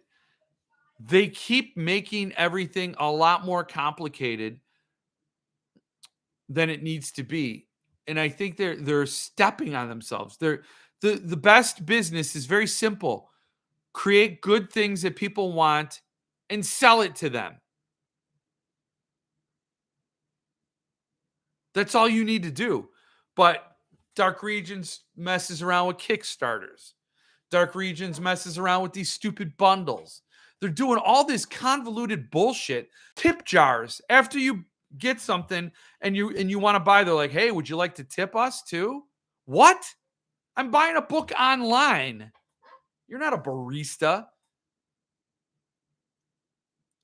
they keep making everything a lot more complicated than it needs to be. and I think they're stepping on themselves. The best business is very simple. Create good things that people want and sell it to them. That's all you need to do. But Dark Regions messes around with Kickstarters. Dark Regions messes around with these stupid bundles. They're doing all this convoluted bullshit. Tip jars. After you get something and you want to buy, they're like, "Hey, would you like to tip us too?" What? I'm buying a book online. You're not a barista.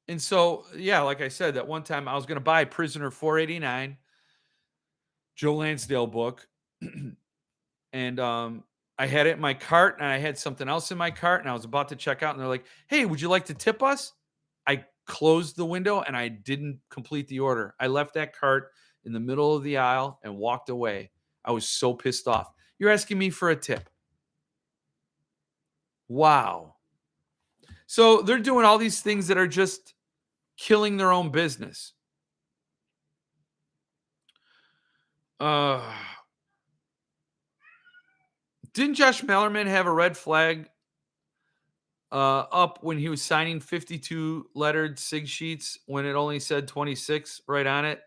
And so, yeah, like I said, that one time I was going to buy Prisoner 489, Joe Lansdale book. And I had it in my cart and I had something else in my cart and I was about to check out and they're like, "Hey, would you like to tip us?" I closed the window and I didn't complete the order. I left that cart in the middle of the aisle and walked away. I was so pissed off. You're asking me for a tip. Wow. So they're doing all these things that are just killing their own business. Uh, didn't Josh Mallerman have a red flag up when he was signing 52 lettered sig sheets when it only said 26 right on it?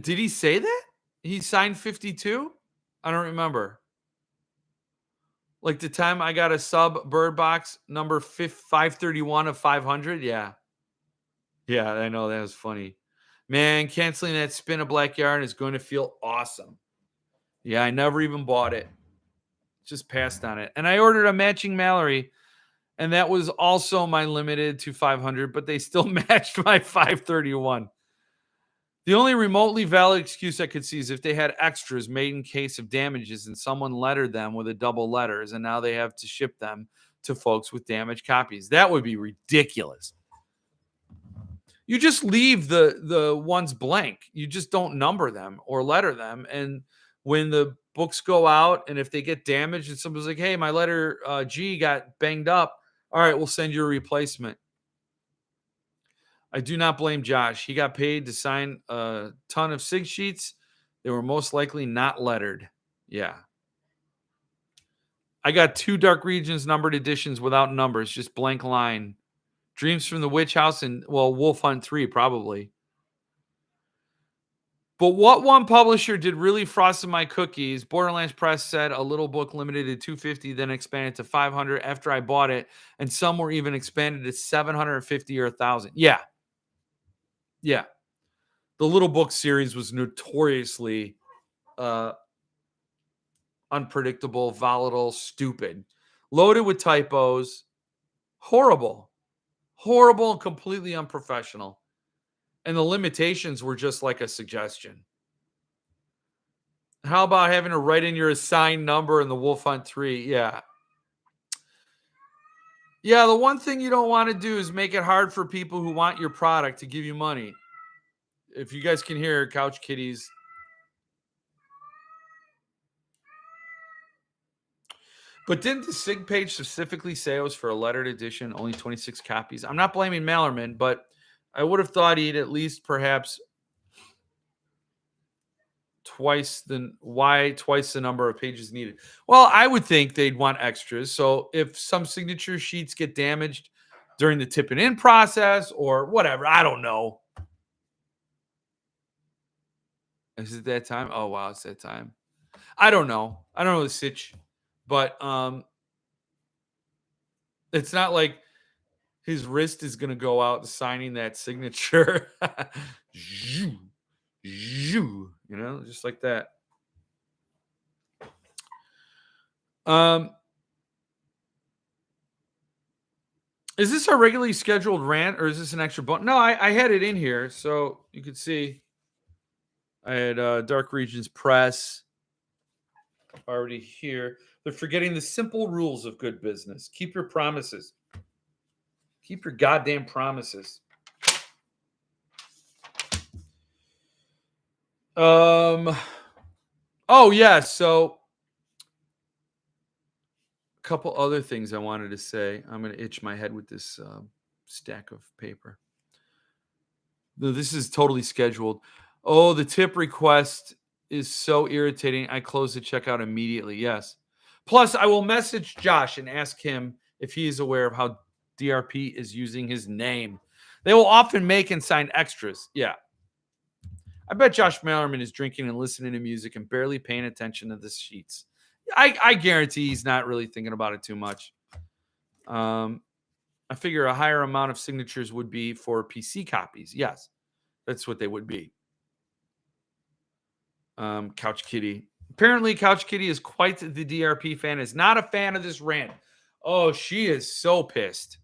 Did he say that? He signed 52? I don't remember. Like the time I got a sub bird box number 531 of 500. Yeah. Yeah, I know that was funny. Man, canceling that spin of black yarn is going to feel awesome. Yeah, I never even bought it. Just passed on it. And I ordered a matching Mallory, and that was also my limited to 500, but they still matched my 531. The only remotely valid excuse I could see is if they had extras made in case of damages and someone lettered them with a double letters, and now they have to ship them to folks with damaged copies. That would be ridiculous. You just leave the ones blank. You just don't number them or letter them. And when the books go out, and if they get damaged, and somebody's like, "Hey, my letter G got banged up," all right, we'll send you a replacement. I do not blame Josh. He got paid to sign a ton of sig sheets. They were most likely not lettered. Yeah. I got 2 Dark Regions numbered editions without numbers, just blank line. Dreams from the Witch House and, well, Wolf Hunt 3, probably. But what one publisher did really frosted my cookies? Borderlands Press said a little book limited to 250, then expanded to 500 after I bought it, and some were even expanded to 750 or 1,000. Yeah. Yeah. The little book series was notoriously uh, unpredictable, volatile, stupid, loaded with typos, horrible, horrible, and completely unprofessional. And the limitations were just like a suggestion. How about having to write in your assigned number in the Wolf Hunt 3? Yeah. Yeah, the one thing you don't want to do is make it hard for people who want your product to give you money. If you guys can hear Couch Kitties. But didn't the SIG page specifically say it was for a lettered edition, only 26 copies? I'm not blaming Mallerman, but I would have thought he'd at least perhaps twice the number of pages needed. Well, I would think they'd want extras. So if some signature sheets get damaged during the tipping in process or whatever, I don't know. Is it that time? Oh wow, it's that time. I don't know. I don't know the sitch, but it's not like his wrist is gonna go out signing that signature. You know, just like that. Is this a regularly scheduled rant or is this an extra button? No, I had it in here so you could see. I had Dark Regions Press already here. They're forgetting the simple rules of good business. Keep your promises. Keep your goddamn promises. Oh yeah, so a couple other things I wanted to say. I'm going to itch my head with this stack of paper. No, this is totally scheduled. Oh, the tip request is so irritating. I close the checkout immediately. Yes. Plus, I will message Josh and ask him if he is aware of how DRP is using his name. They will often make and sign extras. Yeah. I bet Josh Mallerman is drinking and listening to music and barely paying attention to the sheets. I guarantee he's not really thinking about it too much. I figure a higher amount of signatures would be for PC copies. Yes, that's what they would be. Couch Kitty. Apparently, Couch Kitty is quite the DRP fan. Is not a fan of this rant. Oh, she is so pissed.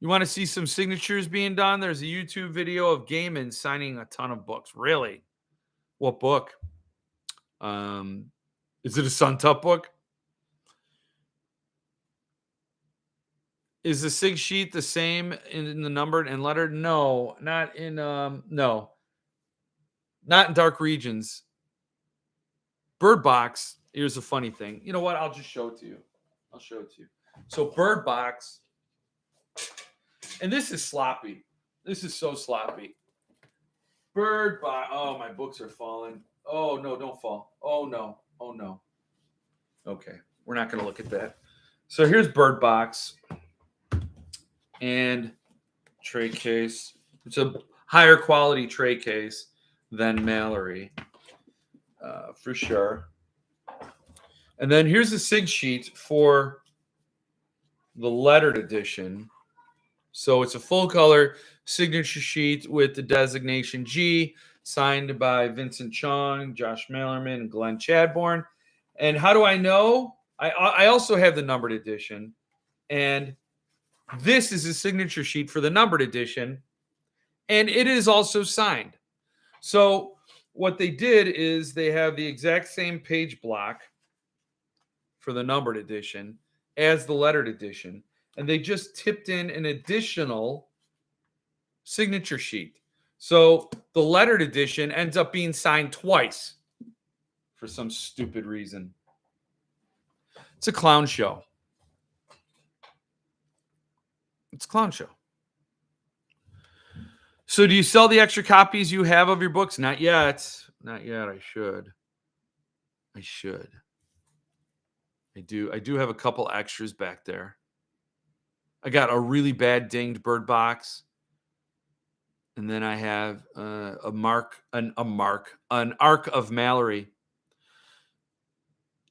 You want to see some signatures being done? There's a YouTube video of Gaiman signing a ton of books. Really? What book? Is it a Suntup book? Is the sig sheet the same in the numbered and lettered? No, not in no. Not in Dark Regions. Bird Box, here's a funny thing. You know what? I'll just show it to you. I'll show it to you. So Bird Box, and this is sloppy. This is so sloppy. Bird Box. Oh, my books are falling. Oh no, don't fall. Oh no. Oh no. Okay, we're not going to look at that. So here's Bird Box and tray case. It's a higher quality tray case than Mallory, for sure. And then here's the sig sheet for the lettered edition. So it's a full color signature sheet with the designation G, signed by Vincent Chong, Josh Mallerman, and Glenn Chadbourne. And how do I know? I also have the numbered edition. And this is a signature sheet for the numbered edition. And it is also signed. So what they did is they have the exact same page block for the numbered edition as the lettered edition. And they just tipped in an additional signature sheet. So the lettered edition ends up being signed twice for some stupid reason. It's a clown show. It's a clown show. So do you sell the extra copies you have of your books? Not yet. Not yet. I should. I do have a couple extras back there. I got a really bad dinged Bird Box. And then I have an Arc of Mallory.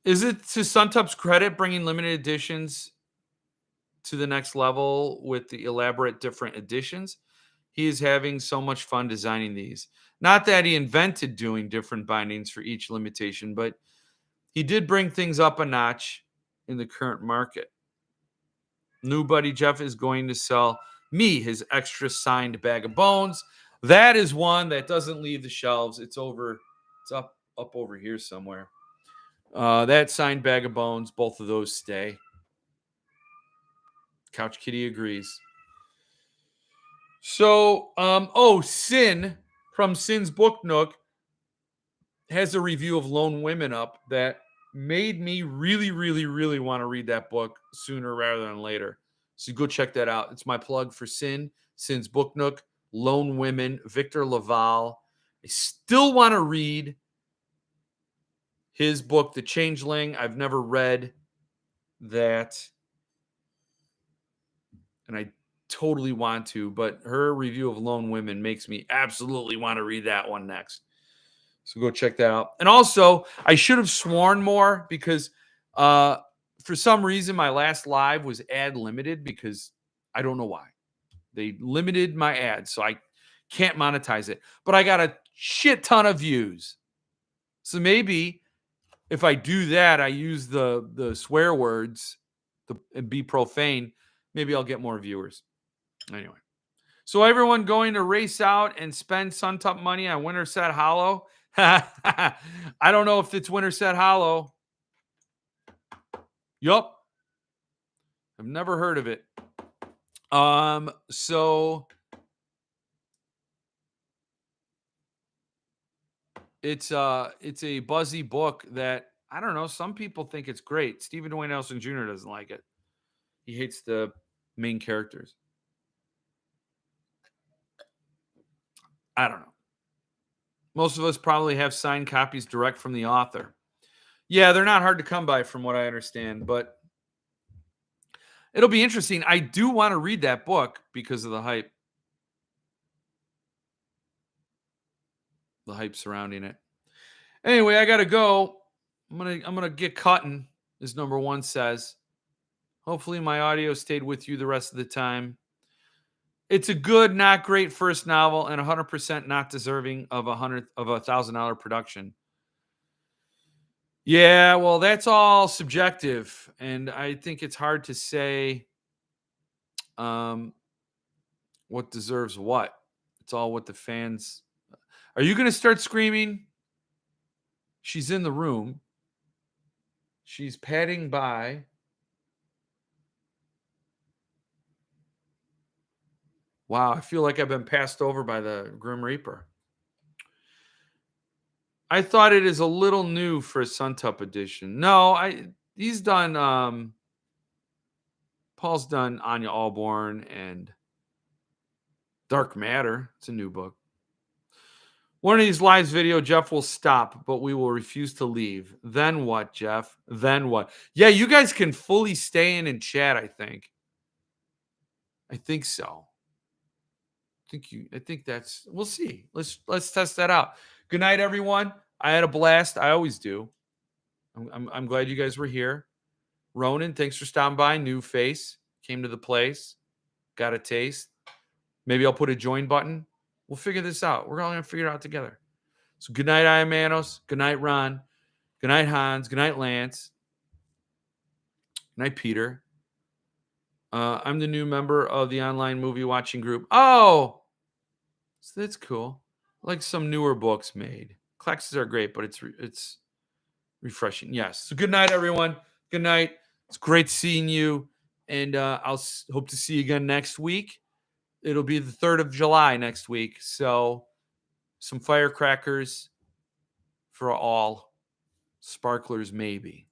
Is it to Suntup's credit bringing limited editions to the next level with the elaborate different editions? He is having so much fun designing these. Not that he invented doing different bindings for each limitation, but he did bring things up a notch in the current market. New buddy Jeff is going to sell me his extra signed Bag of Bones. That is one that doesn't leave the shelves. It's up over here somewhere. That signed Bag of Bones, both of those stay. Couch Kitty agrees. So, Sin from Sin's Book Nook has a review of Lone Women up that made me really, really, really want to read that book sooner rather than later. So go check that out. It's my plug for Sin's Book Nook, Lone Women, Victor Laval. I still want to read his book, The Changeling. I've never read that, and I totally want to, but her review of Lone Women makes me absolutely want to read that one next. So go check that out. And also, I should have sworn more because for some reason my last live was ad limited because I don't know why. They limited my ads, so I can't monetize it. But I got a shit ton of views. So maybe if I do that, I use the swear words and be profane, maybe I'll get more viewers. Anyway. So everyone going to race out and spend Suntop money on Winterset Hollow? I don't know if it's Winterset Hollow. Yup. I've never heard of it. So it's a buzzy book that I don't know. Some people think it's great. Stephen Dwayne Nelson Jr. doesn't like it. He hates the main characters. I don't know. Most of us probably have signed copies direct from the author. Yeah, they're not hard to come by from what I understand, but it'll be interesting. I do want to read that book because of the hype surrounding it. Anyway, I got to go. I'm going to get cutting, as number 1 says. Hopefully my audio stayed with you the rest of the time. It's a good, not great first novel, and 100% not deserving of $1,000 production. Yeah, well, that's all subjective, and I think it's hard to say um, what deserves what. It's all what the fans. Are you going to start screaming? She's in the room. She's padding by. Wow, I feel like I've been passed over by the Grim Reaper. I thought it is a little new for a Suntup edition. No, he's done Paul's done Anya Allborn and Dark Matter. It's a new book. One of these lives video, Jeff will stop, but we will refuse to leave. Then what, Jeff? Then what? Yeah, you guys can fully stay in and chat, I think. I think so. I think that's we'll see. Let's test that out. Good night, everyone. I had a blast. I always do. I'm glad you guys were here. Ronan, thanks for stopping by. New face. Came to the place. Got a taste. Maybe I'll put a join button. We'll figure this out. We're all going to figure it out together. So good night, Iamanos. Good night, Ron. Good night, Hans. Good night, Lance. Good night, Peter. I'm the new member of the online movie watching group. Oh, so that's cool. I like some newer books made. Claxes are great, but it's refreshing. Yes. So good night, everyone. Good night. It's great seeing you, and I'll hope to see you again next week. It'll be the 3rd of July next week, so some firecrackers for all, sparklers maybe.